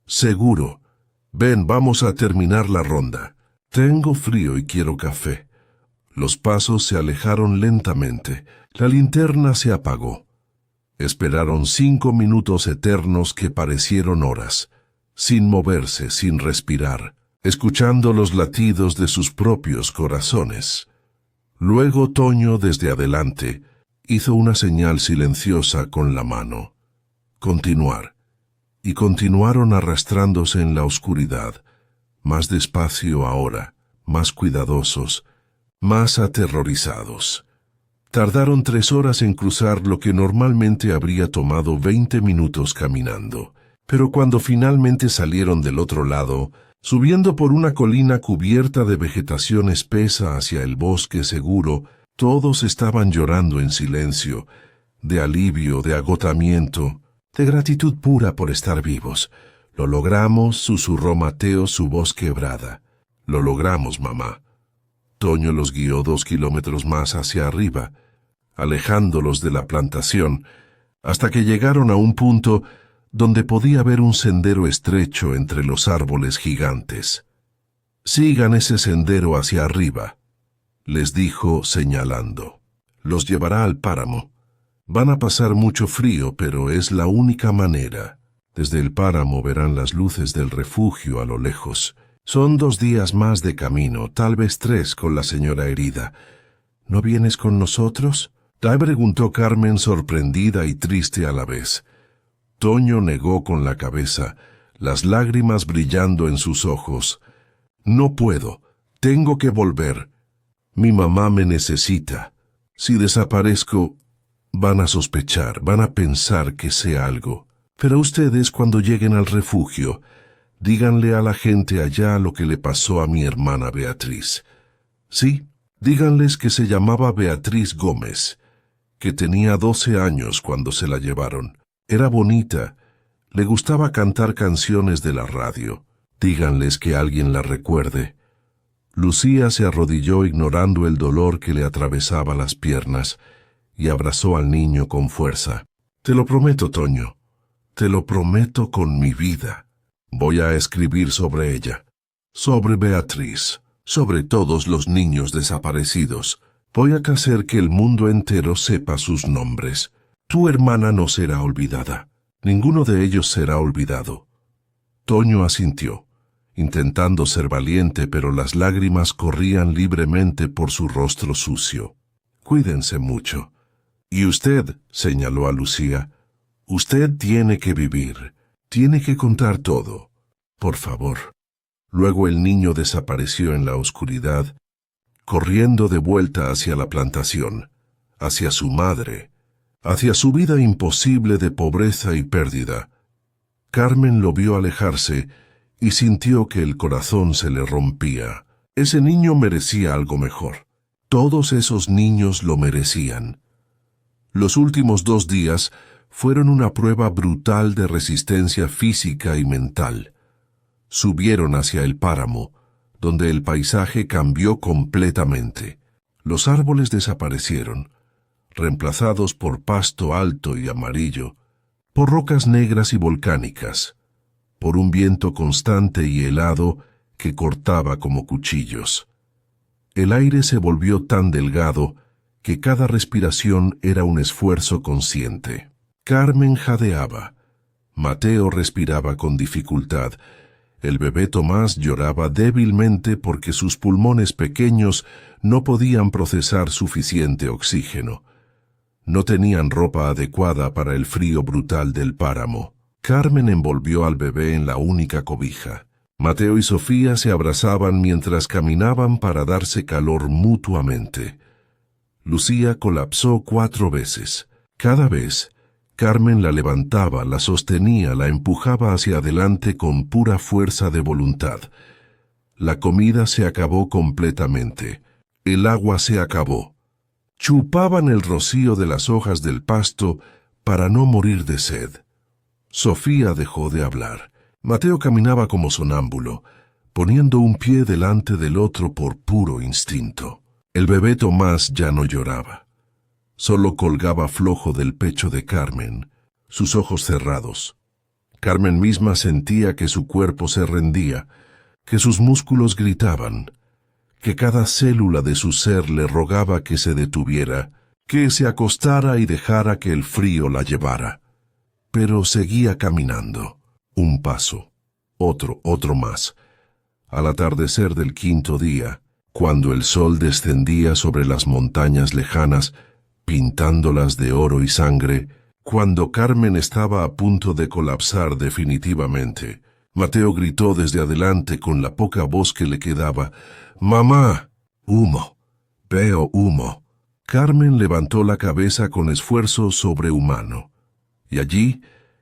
«Seguro. Ven, vamos a terminar la ronda. Tengo frío y quiero café». Los pasos se alejaron lentamente. La linterna se apagó. Esperaron 5 minutos eternos que parecieron horas, sin moverse, sin respirar, escuchando los latidos de sus propios corazones. Luego Toño, desde adelante, hizo una señal silenciosa con la mano. Continuar. Y continuaron arrastrándose en la oscuridad, más despacio ahora, más cuidadosos, más aterrorizados. Tardaron 3 horas en cruzar lo que normalmente habría tomado 20 minutos caminando, pero cuando finalmente salieron del otro lado, subiendo por una colina cubierta de vegetación espesa hacia el bosque seguro, todos estaban llorando en silencio, de alivio, de agotamiento, de gratitud pura por estar vivos. «Lo logramos», susurró Mateo, su voz quebrada. «Lo logramos, mamá». Toño los guió 2 kilómetros más hacia arriba, alejándolos de la plantación, hasta que llegaron a un punto donde podía ver un sendero estrecho entre los árboles gigantes. «Sigan ese sendero hacia arriba», les dijo señalando. «Los llevará al páramo. Van a pasar mucho frío, pero es la única manera. Desde el páramo verán las luces del refugio a lo lejos. Son 2 días más de camino, tal vez 3 con la señora herida. ¿No vienes con nosotros?», preguntó Carmen, sorprendida y triste a la vez. Toño negó con la cabeza, las lágrimas brillando en sus ojos. «No puedo. Tengo que volver. Mi mamá me necesita. Si desaparezco, van a sospechar, van a pensar que sé algo. Pero ustedes, cuando lleguen al refugio, díganle a la gente allá lo que le pasó a mi hermana Beatriz. Sí, díganles que se llamaba Beatriz Gómez, que tenía 12 años cuando se la llevaron. Era bonita, Le gustaba cantar canciones de la radio. Díganles que alguien la recuerde. Lucía se arrodilló ignorando el dolor que le atravesaba las piernas y abrazó al niño con fuerza. Te lo prometo, Toño. Te lo prometo con mi vida. Voy a escribir sobre ella, sobre Beatriz, sobre todos los niños desaparecidos. Voy a hacer que el mundo entero sepa sus nombres. Tu hermana no será olvidada. Ninguno de ellos será olvidado. Toño asintió, intentando ser valiente, pero las lágrimas corrían libremente por su rostro sucio. Cuídense mucho. Y usted, señaló a Lucía, usted tiene que vivir, tiene que contar todo, por favor. Luego el niño desapareció en la oscuridad, corriendo de vuelta hacia la plantación, hacia su madre, hacia su vida imposible de pobreza y pérdida. Carmen lo vio alejarse y sintió que el corazón se le rompía. Ese niño merecía algo mejor. Todos esos niños lo merecían. Los últimos 2 días fueron una prueba brutal de resistencia física y mental. Subieron hacia el páramo, donde el paisaje cambió completamente. Los árboles desaparecieron, reemplazados por pasto alto y amarillo, por rocas negras y volcánicas, por un viento constante y helado que cortaba como cuchillos. El aire se volvió tan delgado que cada respiración era un esfuerzo consciente. Carmen jadeaba. Mateo respiraba con dificultad. El bebé Tomás lloraba débilmente porque sus pulmones pequeños no podían procesar suficiente oxígeno. No tenían ropa adecuada para el frío brutal del páramo. Carmen envolvió al bebé en la única cobija. Mateo y Sofía se abrazaban mientras caminaban para darse calor mutuamente. Lucía colapsó 4 veces. Cada vez, Carmen la levantaba, la sostenía, la empujaba hacia adelante con pura fuerza de voluntad. La comida se acabó completamente. El agua se acabó. Chupaban el rocío de las hojas del pasto para no morir de sed. Sofía dejó de hablar. Mateo caminaba como sonámbulo, poniendo un pie delante del otro por puro instinto. El bebé Tomás ya no lloraba. Solo colgaba flojo del pecho de Carmen, sus ojos cerrados. Carmen misma sentía que su cuerpo se rendía, que sus músculos gritaban, que cada célula de su ser le rogaba que se detuviera, que se acostara y dejara que el frío la llevara. Pero seguía caminando. Un paso, otro más. Al atardecer del 5.º día, cuando el sol descendía sobre las montañas lejanas, pintándolas de oro y sangre, cuando Carmen estaba a punto de colapsar definitivamente, Mateo gritó desde adelante con la poca voz que le quedaba: «¡Mamá! ¡Humo! Veo humo!». Carmen levantó la cabeza con esfuerzo sobrehumano, y allí,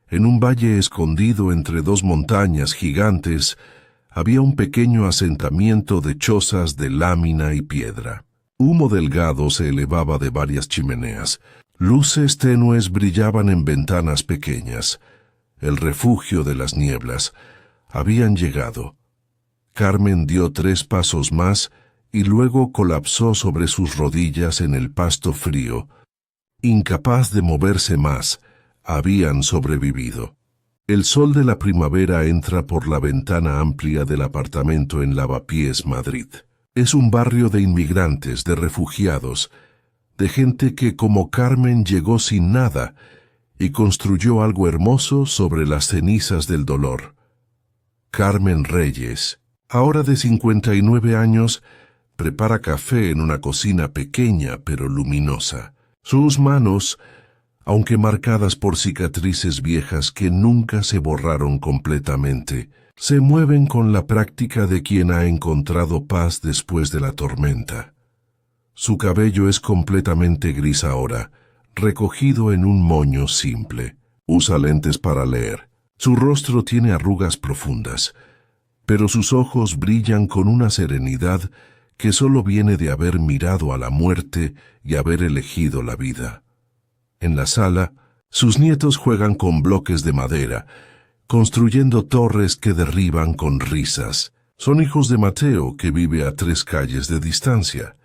en un valle escondido entre 2 montañas gigantes, había un pequeño asentamiento de chozas de lámina y piedra. Humo delgado se elevaba de varias chimeneas. Luces tenues brillaban en ventanas pequeñas. El refugio de las nieblas. Habían llegado. Carmen dio 3 pasos más y luego colapsó sobre sus rodillas en el pasto frío. Incapaz de moverse más, habían sobrevivido. El sol de la primavera entra por la ventana amplia del apartamento en Lavapiés, Madrid. Es un barrio de inmigrantes, de refugiados, de gente que como Carmen llegó sin nada y construyó algo hermoso sobre las cenizas del dolor. Carmen Reyes, ahora de 59 años, prepara café en una cocina pequeña pero luminosa. Sus manos, aunque marcadas por cicatrices viejas que nunca se borraron completamente, se mueven con la práctica de quien ha encontrado paz después de la tormenta. Su cabello es completamente gris ahora, recogido en un moño simple. Usa lentes para leer. Su rostro tiene arrugas profundas, pero sus ojos brillan con una serenidad que solo viene de haber mirado a la muerte y haber elegido la vida. En la sala, sus nietos juegan con bloques de madera construyendo torres que derriban con risas. Son hijos de Mateo, que vive a 3 calles de distancia.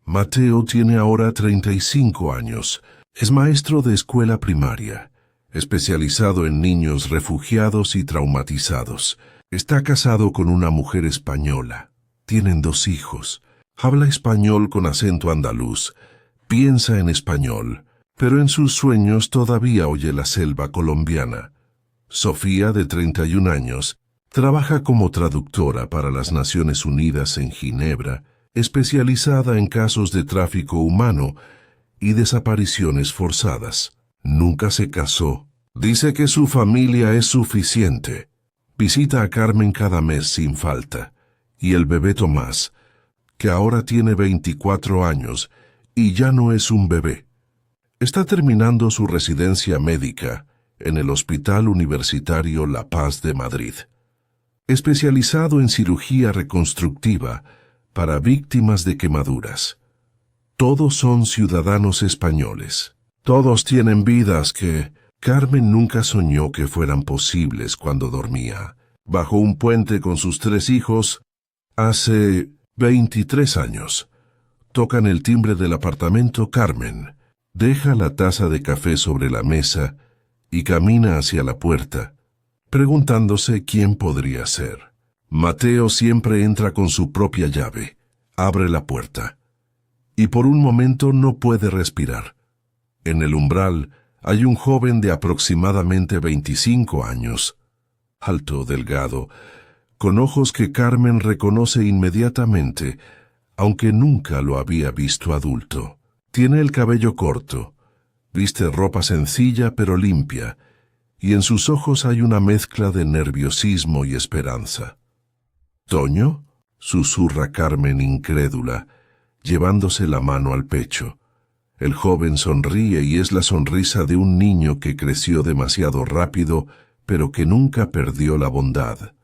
Mateo tiene ahora 35 años. Es maestro de escuela primaria, especializado en niños refugiados y traumatizados. Está casado con una mujer española. Tienen 2 hijos. Habla español con acento andaluz. Piensa en español, pero en sus sueños todavía oye la selva colombiana. Sofía, de 31 años, trabaja como traductora para las Naciones Unidas en Ginebra, especializada en casos de tráfico humano y desapariciones forzadas. Nunca se casó. Dice que su familia es suficiente. Visita a Carmen cada mes sin falta. Y el bebé Tomás, que ahora tiene 24 años y ya no es un bebé. Está terminando su residencia médica en el Hospital Universitario La Paz de Madrid, especializado en cirugía reconstructiva para víctimas de quemaduras. Todos son ciudadanos españoles. Todos tienen vidas que Carmen nunca soñó que fueran posibles cuando dormía bajo un puente con sus 3 hijos hace 23 años. Tocan el timbre del apartamento. Carmen deja la taza de café sobre la mesa y camina hacia la puerta, preguntándose quién podría ser. Mateo siempre entra con su propia llave, abre la puerta, y por un momento no puede respirar. En el umbral hay un joven de aproximadamente 25 años, alto, delgado, con ojos que Carmen reconoce inmediatamente, aunque nunca lo había visto adulto. Tiene el cabello corto, viste ropa sencilla pero limpia, y en sus ojos hay una mezcla de nerviosismo y esperanza. «¿Toño?», susurra Carmen incrédula, llevándose la mano al pecho. El joven sonríe y es la sonrisa de un niño que creció demasiado rápido, pero que nunca perdió la bondad.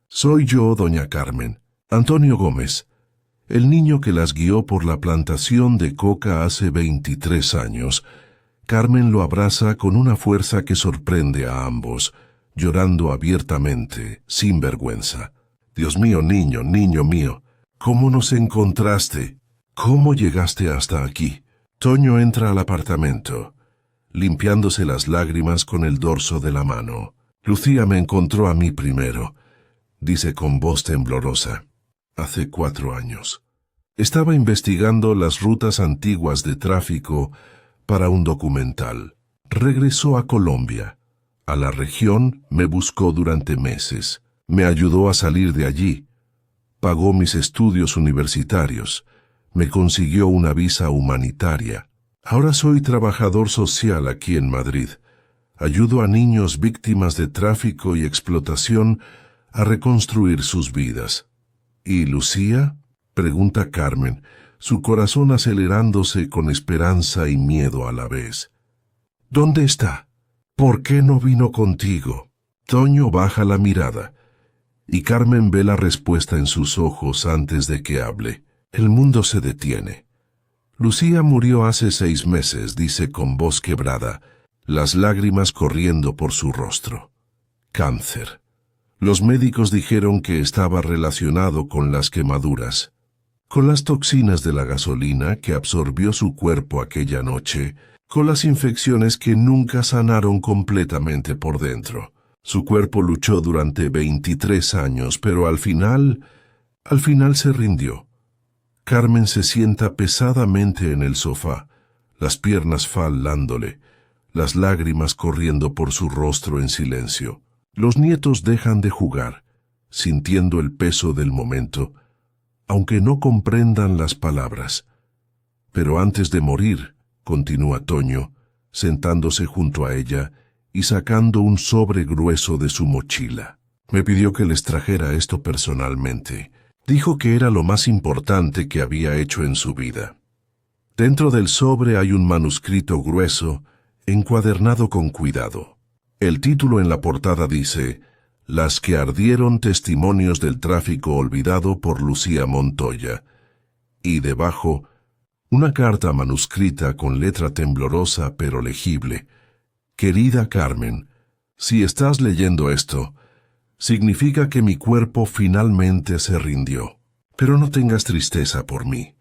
«Soy yo, doña Carmen, Antonio Gómez, el niño que las guió por la plantación de coca hace 23 años». Carmen lo abraza con una fuerza que sorprende a ambos, llorando abiertamente, sin vergüenza. «Dios mío, niño, niño mío, ¿cómo nos encontraste? ¿Cómo llegaste hasta aquí?». Toño entra al apartamento, limpiándose las lágrimas con el dorso de la mano. «Lucía me encontró a mí primero», dice con voz temblorosa. «Hace 4 años. Estaba investigando las rutas antiguas de tráfico para un documental. Regresó a Colombia. A la región me buscó durante meses. Me ayudó a salir de allí. Pagó mis estudios universitarios. Me consiguió una visa humanitaria. Ahora soy trabajador social aquí en Madrid. Ayudo a niños víctimas de tráfico y explotación a reconstruir sus vidas». «¿Y Lucía?», pregunta Carmen, su corazón acelerándose con esperanza y miedo a la vez. «¿Dónde está? ¿Por qué no vino contigo?». Toño baja la mirada, y Carmen ve la respuesta en sus ojos antes de que hable. El mundo se detiene. «Lucía murió hace 6 meses», dice con voz quebrada, las lágrimas corriendo por su rostro. «Cáncer. Los médicos dijeron que estaba relacionado con las quemaduras, con las toxinas de la gasolina que absorbió su cuerpo aquella noche, con las infecciones que nunca sanaron completamente por dentro. Su cuerpo luchó durante 23 años, pero al final se rindió». Carmen se sienta pesadamente en el sofá, las piernas falándole, las lágrimas corriendo por su rostro en silencio. Los nietos dejan de jugar, sintiendo el peso del momento, aunque no comprendan las palabras. «Pero antes de morir», continúa Toño, sentándose junto a ella y sacando un sobre grueso de su mochila. «Me pidió que les trajera esto personalmente. Dijo que era lo más importante que había hecho en su vida». Dentro del sobre hay un manuscrito grueso, encuadernado con cuidado. El título en la portada dice: «Las que ardieron, testimonios del tráfico olvidado por Lucía Montoya», y debajo, una carta manuscrita con letra temblorosa pero legible: «Querida Carmen, Si estás leyendo esto, significa que mi cuerpo finalmente se rindió. Pero no tengas tristeza por mí.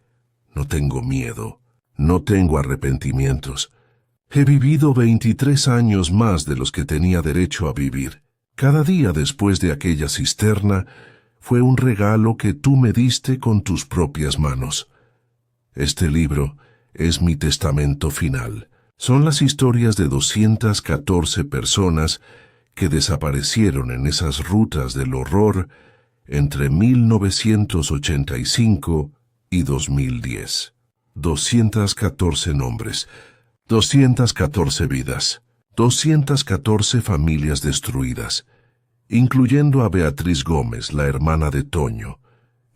No tengo miedo. No tengo arrepentimientos. He vivido 23 años más de los que tenía derecho a vivir. Cada día después de aquella cisterna fue un regalo que tú me diste con tus propias manos. Este libro es mi testamento final. Son las historias de 214 personas que desaparecieron en esas rutas del horror entre 1985 y 2010. 214 nombres, 214 vidas, 214 familias destruidas, incluyendo a Beatriz Gómez, la hermana de Toño.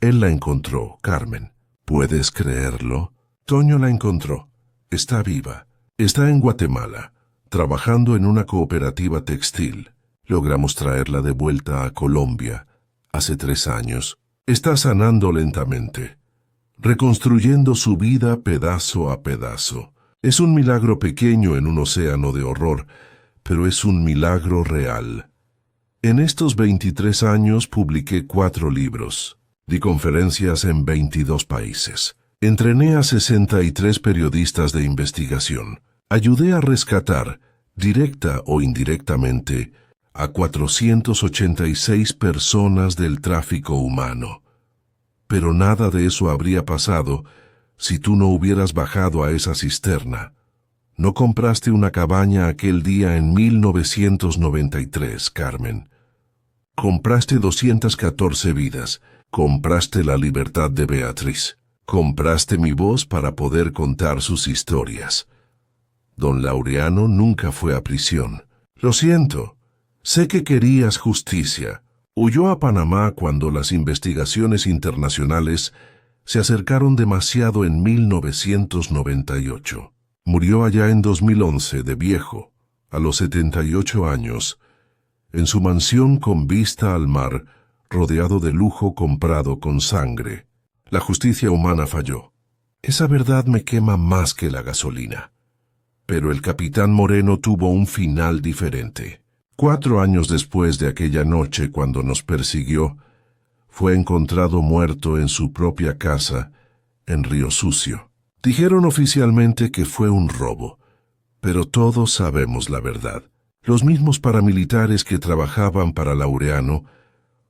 Él la encontró, Carmen. ¿Puedes creerlo? Toño la encontró. Está viva. Está en Guatemala, trabajando en una cooperativa textil. Logramos traerla de vuelta a Colombia hace 3 años. Está sanando lentamente, reconstruyendo su vida pedazo a pedazo. Es un milagro pequeño en un océano de horror, pero es un milagro real. En estos 23 años publiqué 4 libros, di conferencias en 22 países. Entrené a 63 periodistas de investigación. Ayudé a rescatar, directa o indirectamente, a 486 personas del tráfico humano. Pero nada de eso habría pasado si tú no hubieras bajado a esa cisterna. No compraste una cabaña aquel día en 1993, Carmen. Compraste 214 vidas. Compraste la libertad de Beatriz. Compraste mi voz para poder contar sus historias. Don Laureano nunca fue a prisión. Lo siento. Sé que querías justicia. Huyó a Panamá cuando las investigaciones internacionales se acercaron demasiado en 1998. Murió allá en 2011 de viejo, a los 78 años, en su mansión con vista al mar, rodeado de lujo comprado con sangre. La justicia humana falló. Esa verdad me quema más que la gasolina. Pero el capitán Moreno tuvo un final diferente. 4 años después de aquella noche cuando nos persiguió, fue encontrado muerto en su propia casa, en Río Sucio. Dijeron oficialmente que fue un robo, pero todos sabemos la verdad. Los mismos paramilitares que trabajaban para Laureano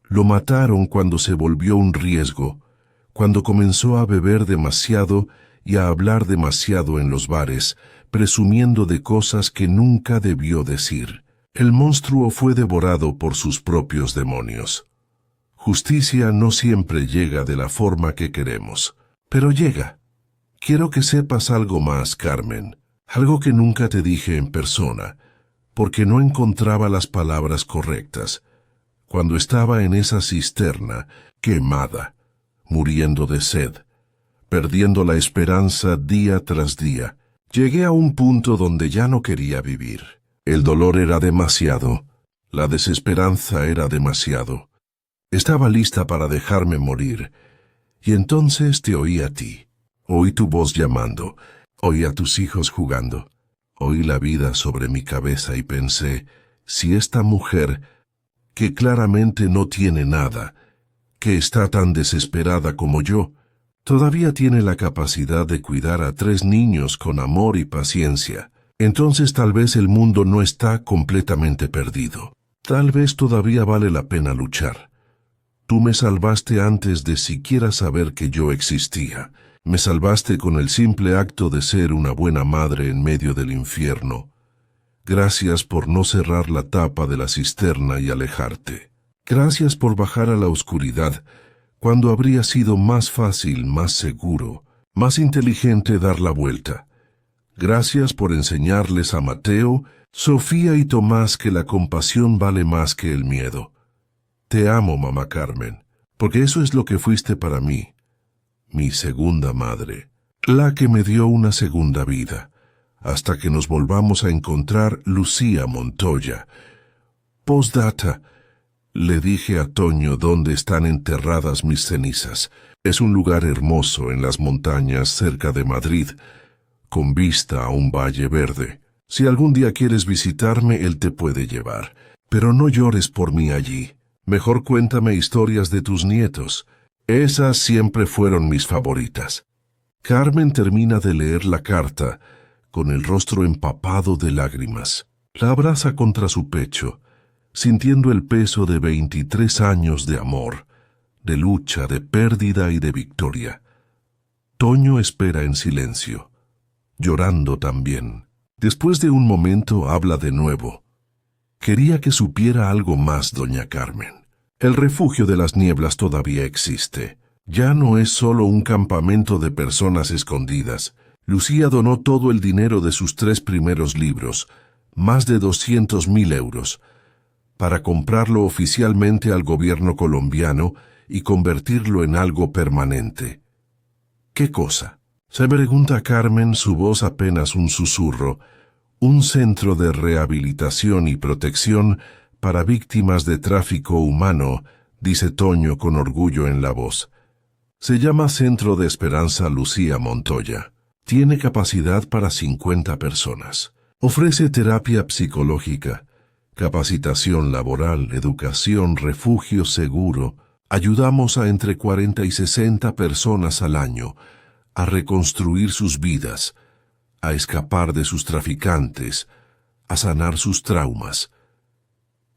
lo mataron cuando se volvió un riesgo, cuando comenzó a beber demasiado y a hablar demasiado en los bares, presumiendo de cosas que nunca debió decir. El monstruo fue devorado por sus propios demonios. Justicia no siempre llega de la forma que queremos, pero llega. Quiero que sepas algo más, Carmen, algo que nunca te dije en persona, porque no encontraba las palabras correctas. Cuando estaba en esa cisterna, quemada, muriendo de sed, perdiendo la esperanza día tras día, llegué a un punto donde ya no quería vivir. El dolor era demasiado, la desesperanza era demasiado. Estaba lista para dejarme morir, y entonces te oí a ti. Oí tu voz llamando, oí a tus hijos jugando, oí la vida sobre mi cabeza y pensé, si esta mujer, que claramente no tiene nada, que está tan desesperada como yo, todavía tiene la capacidad de cuidar a 3 niños con amor y paciencia, entonces tal vez el mundo no está completamente perdido. Tal vez todavía vale la pena luchar. Tú me salvaste antes de siquiera saber que yo existía. Me salvaste con el simple acto de ser una buena madre en medio del infierno. Gracias por no cerrar la tapa de la cisterna y alejarte. Gracias por bajar a la oscuridad, cuando habría sido más fácil, más seguro, más inteligente dar la vuelta. Gracias por enseñarles a Mateo, Sofía y Tomás que la compasión vale más que el miedo. Te amo, mamá Carmen, porque eso es lo que fuiste para mí. Mi segunda madre, la que me dio una segunda vida, hasta que nos volvamos a encontrar Lucía Montoya. Postdata, le dije a Toño dónde están enterradas mis cenizas. Es un lugar hermoso en las montañas cerca de Madrid, con vista a un valle verde. Si algún día quieres visitarme, él te puede llevar. Pero no llores por mí allí. Mejor cuéntame historias de tus nietos. Esas siempre fueron mis favoritas. Carmen termina de leer la carta, con el rostro empapado de lágrimas. La abraza contra su pecho, sintiendo el peso de 23 años de amor, de lucha, de pérdida y de victoria. Toño espera en silencio, llorando también. Después de un momento habla de nuevo. Quería que supiera algo más, doña Carmen. El refugio de las nieblas todavía existe. Ya no es solo un campamento de personas escondidas. Lucía donó todo el dinero de sus 3 primeros libros, más de 200.000 euros, para comprarlo oficialmente al gobierno colombiano y convertirlo en algo permanente. ¿Qué cosa? Se pregunta Carmen, su voz apenas un susurro. Un centro de rehabilitación y protección para víctimas de tráfico humano, dice Toño con orgullo en la voz. Se llama Centro de Esperanza Lucía Montoya. Tiene capacidad para 50 personas. Ofrece terapia psicológica, capacitación laboral, educación, refugio seguro. Ayudamos a entre 40 y 60 personas al año a reconstruir sus vidas, a escapar de sus traficantes, a sanar sus traumas.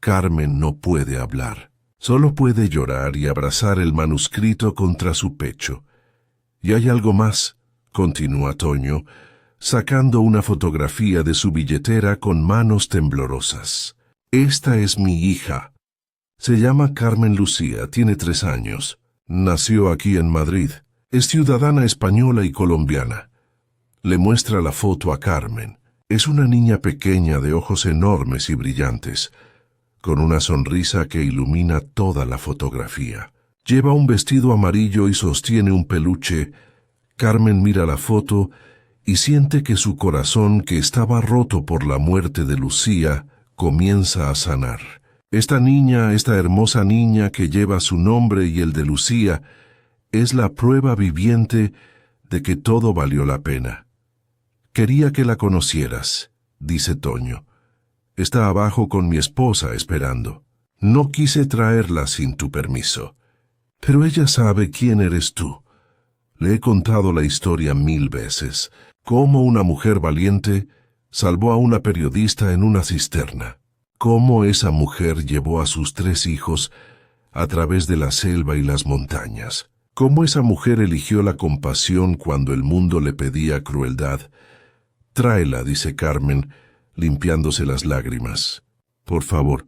Carmen no puede hablar, solo puede llorar y abrazar el manuscrito contra su pecho. Y hay algo más, continúa Toño, sacando una fotografía de su billetera con manos temblorosas. Esta es mi hija. Se llama Carmen Lucía, tiene 3 años. Nació aquí en Madrid. Es ciudadana española y colombiana. Le muestra la foto a Carmen. Es una niña pequeña de ojos enormes y brillantes, con una sonrisa que ilumina toda la fotografía. Lleva un vestido amarillo y sostiene un peluche. Carmen mira la foto y siente que su corazón, que estaba roto por la muerte de Lucía, comienza a sanar. Esta niña, esta hermosa niña que lleva su nombre y el de Lucía, es la prueba viviente de que todo valió la pena. Quería que la conocieras, dice Toño. Está abajo con mi esposa esperando. No quise traerla sin tu permiso. Pero ella sabe quién eres tú. Le he contado la historia 1000 veces. Cómo una mujer valiente salvó a una periodista en una cisterna. Cómo esa mujer llevó a sus 3 hijos a través de la selva y las montañas. Cómo esa mujer eligió la compasión cuando el mundo le pedía crueldad. Tráela, dice Carmen, limpiándose las lágrimas. Por favor,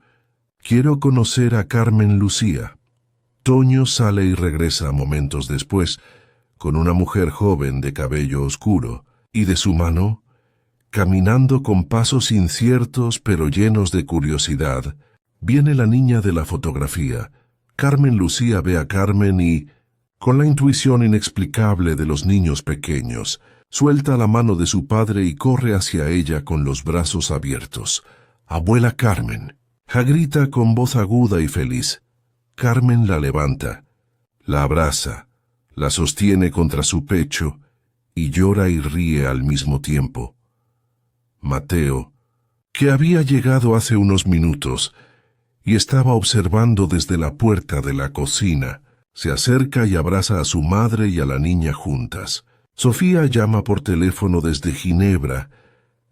quiero conocer a Carmen Lucía. Toño sale y regresa momentos después, con una mujer joven de cabello oscuro, y de su mano, caminando con pasos inciertos pero llenos de curiosidad, viene la niña de la fotografía. Carmen Lucía ve a Carmen y, con la intuición inexplicable de los niños pequeños, suelta la mano de su padre y corre hacia ella con los brazos abiertos. «Abuela Carmen», grita con voz aguda y feliz. Carmen la levanta, la abraza, la sostiene contra su pecho y llora y ríe al mismo tiempo. Mateo, que había llegado hace unos minutos y estaba observando desde la puerta de la cocina, se acerca y abraza a su madre y a la niña juntas. Sofía llama por teléfono desde Ginebra,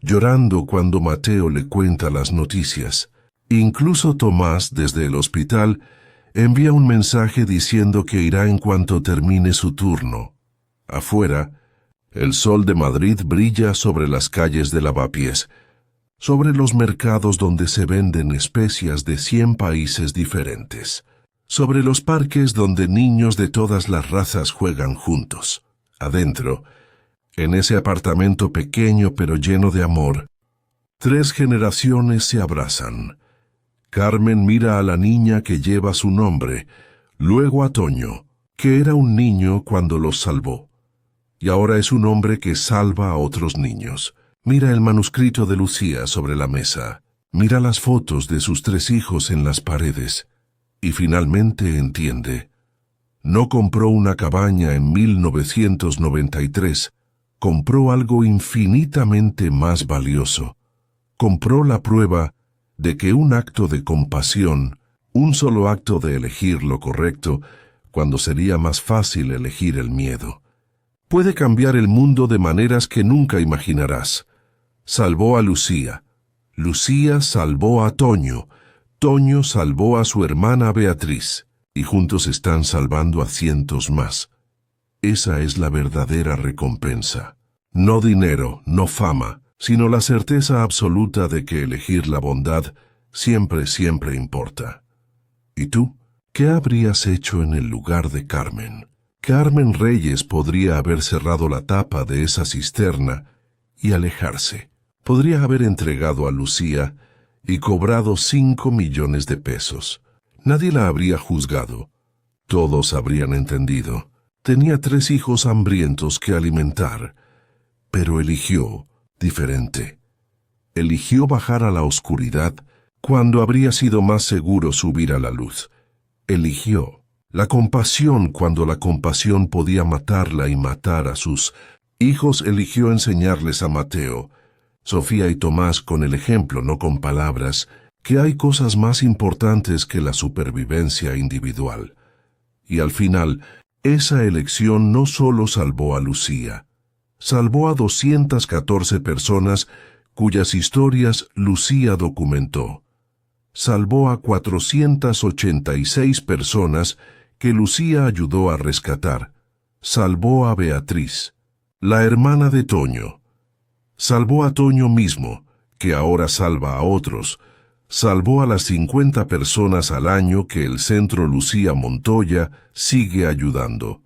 llorando cuando Mateo le cuenta las noticias. Incluso Tomás, desde el hospital, envía un mensaje diciendo que irá en cuanto termine su turno. Afuera, el sol de Madrid brilla sobre las calles de Lavapiés, sobre los mercados donde se venden especias de 100 países diferentes, sobre los parques donde niños de todas las razas juegan juntos. Adentro, en ese apartamento pequeño pero lleno de amor, 3 generaciones se abrazan. Carmen mira a la niña que lleva su nombre, luego a Toño, que era un niño cuando los salvó, y ahora es un hombre que salva a otros niños. Mira el manuscrito de Lucía sobre la mesa, mira las fotos de sus 3 hijos en las paredes, y finalmente entiende. No compró una cabaña en 1993, compró algo infinitamente más valioso, compró la prueba de que un acto de compasión, un solo acto de elegir lo correcto, cuando sería más fácil elegir el miedo, puede cambiar el mundo de maneras que nunca imaginarás. Salvó a Lucía. Lucía salvó a Toño. Toño salvó a su hermana Beatriz. Y juntos están salvando a cientos más. Esa es la verdadera recompensa. No dinero, no fama, sino la certeza absoluta de que elegir la bondad siempre, siempre importa. ¿Y tú? ¿Qué habrías hecho en el lugar de Carmen? Carmen Reyes podría haber cerrado la tapa de esa cisterna y alejarse. Podría haber entregado a Lucía y cobrado 5 millones de pesos. Nadie la habría juzgado. Todos habrían entendido. Tenía 3 hijos hambrientos que alimentar, pero eligió diferente. Eligió bajar a la oscuridad cuando habría sido más seguro subir a la luz. Eligió la compasión cuando la compasión podía matarla y matar a sus hijos. Eligió enseñarles a Mateo, Sofía y Tomás con el ejemplo, no con palabras, que hay cosas más importantes que la supervivencia individual. Y al final, esa elección no solo salvó a Lucía, salvó a 214 personas cuyas historias Lucía documentó. Salvó a 486 personas que Lucía ayudó a rescatar. Salvó a Beatriz, la hermana de Toño. Salvó a Toño mismo, que ahora salva a otros. Salvó a las 50 personas al año que el Centro Lucía Montoya sigue ayudando.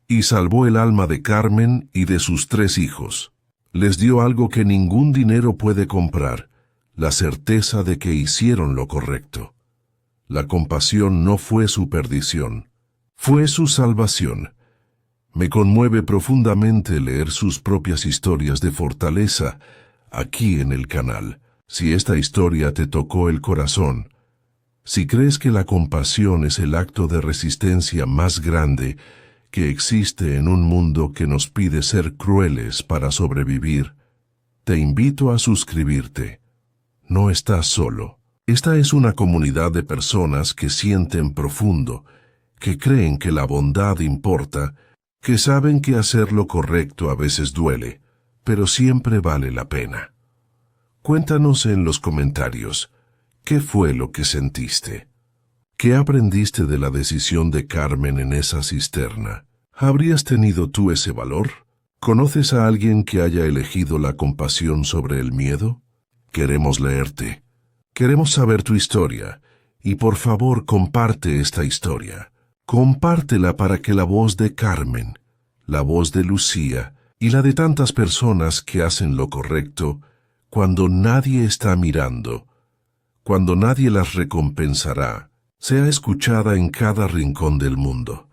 Y salvó el alma de Carmen y de sus 3 hijos. Les dio algo que ningún dinero puede comprar, la certeza de que hicieron lo correcto. La compasión no fue su perdición, fue su salvación. Me conmueve profundamente leer sus propias historias de fortaleza aquí en el canal. Si esta historia te tocó el corazón, si crees que la compasión es el acto de resistencia más grande que existe en un mundo que nos pide ser crueles para sobrevivir, te invito a suscribirte. No estás solo. Esta es una comunidad de personas que sienten profundo, que creen que la bondad importa, que saben que hacer lo correcto a veces duele, pero siempre vale la pena. Cuéntanos en los comentarios, ¿qué fue lo que sentiste? ¿Qué aprendiste de la decisión de Carmen en esa cisterna? ¿Habrías tenido tú ese valor? ¿Conoces a alguien que haya elegido la compasión sobre el miedo? Queremos leerte. Queremos saber tu historia. Y por favor, comparte esta historia. Compártela para que la voz de Carmen, la voz de Lucía y la de tantas personas que hacen lo correcto cuando nadie está mirando, cuando nadie las recompensará, sea escuchada en cada rincón del mundo.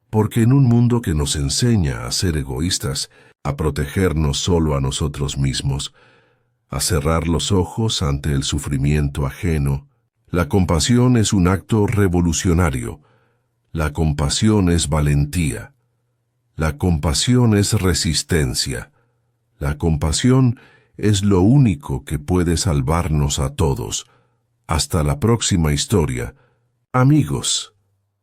Porque en un mundo que nos enseña a ser egoístas, a protegernos solo a nosotros mismos, a cerrar los ojos ante el sufrimiento ajeno, la compasión es un acto revolucionario. La compasión es valentía. La compasión es resistencia. La compasión es lo único que puede salvarnos a todos. Hasta la próxima historia. Amigos,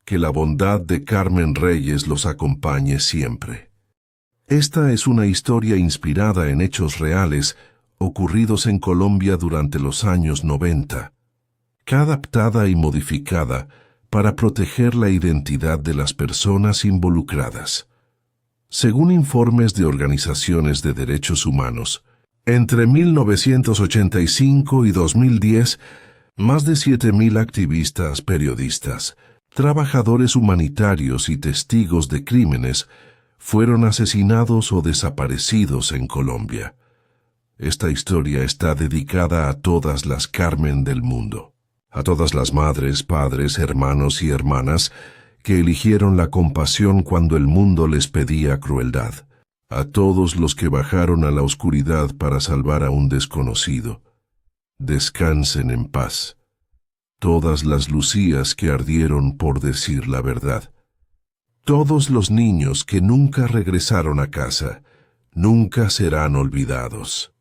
que la bondad de Carmen Reyes los acompañe siempre. Esta es una historia inspirada en hechos reales ocurridos en Colombia durante los años 90, adaptada y modificada para proteger la identidad de las personas involucradas. Según informes de organizaciones de derechos humanos, entre 1985 y 2010, más de 7,000 activistas, periodistas, trabajadores humanitarios y testigos de crímenes fueron asesinados o desaparecidos en Colombia. Esta historia está dedicada a todas las Carmen del mundo, a todas las madres, padres, hermanos y hermanas que eligieron la compasión cuando el mundo les pedía crueldad, a todos los que bajaron a la oscuridad para salvar a un desconocido. Descansen en paz. Todas las Lucías que ardieron por decir la verdad. Todos los niños que nunca regresaron a casa, nunca serán olvidados.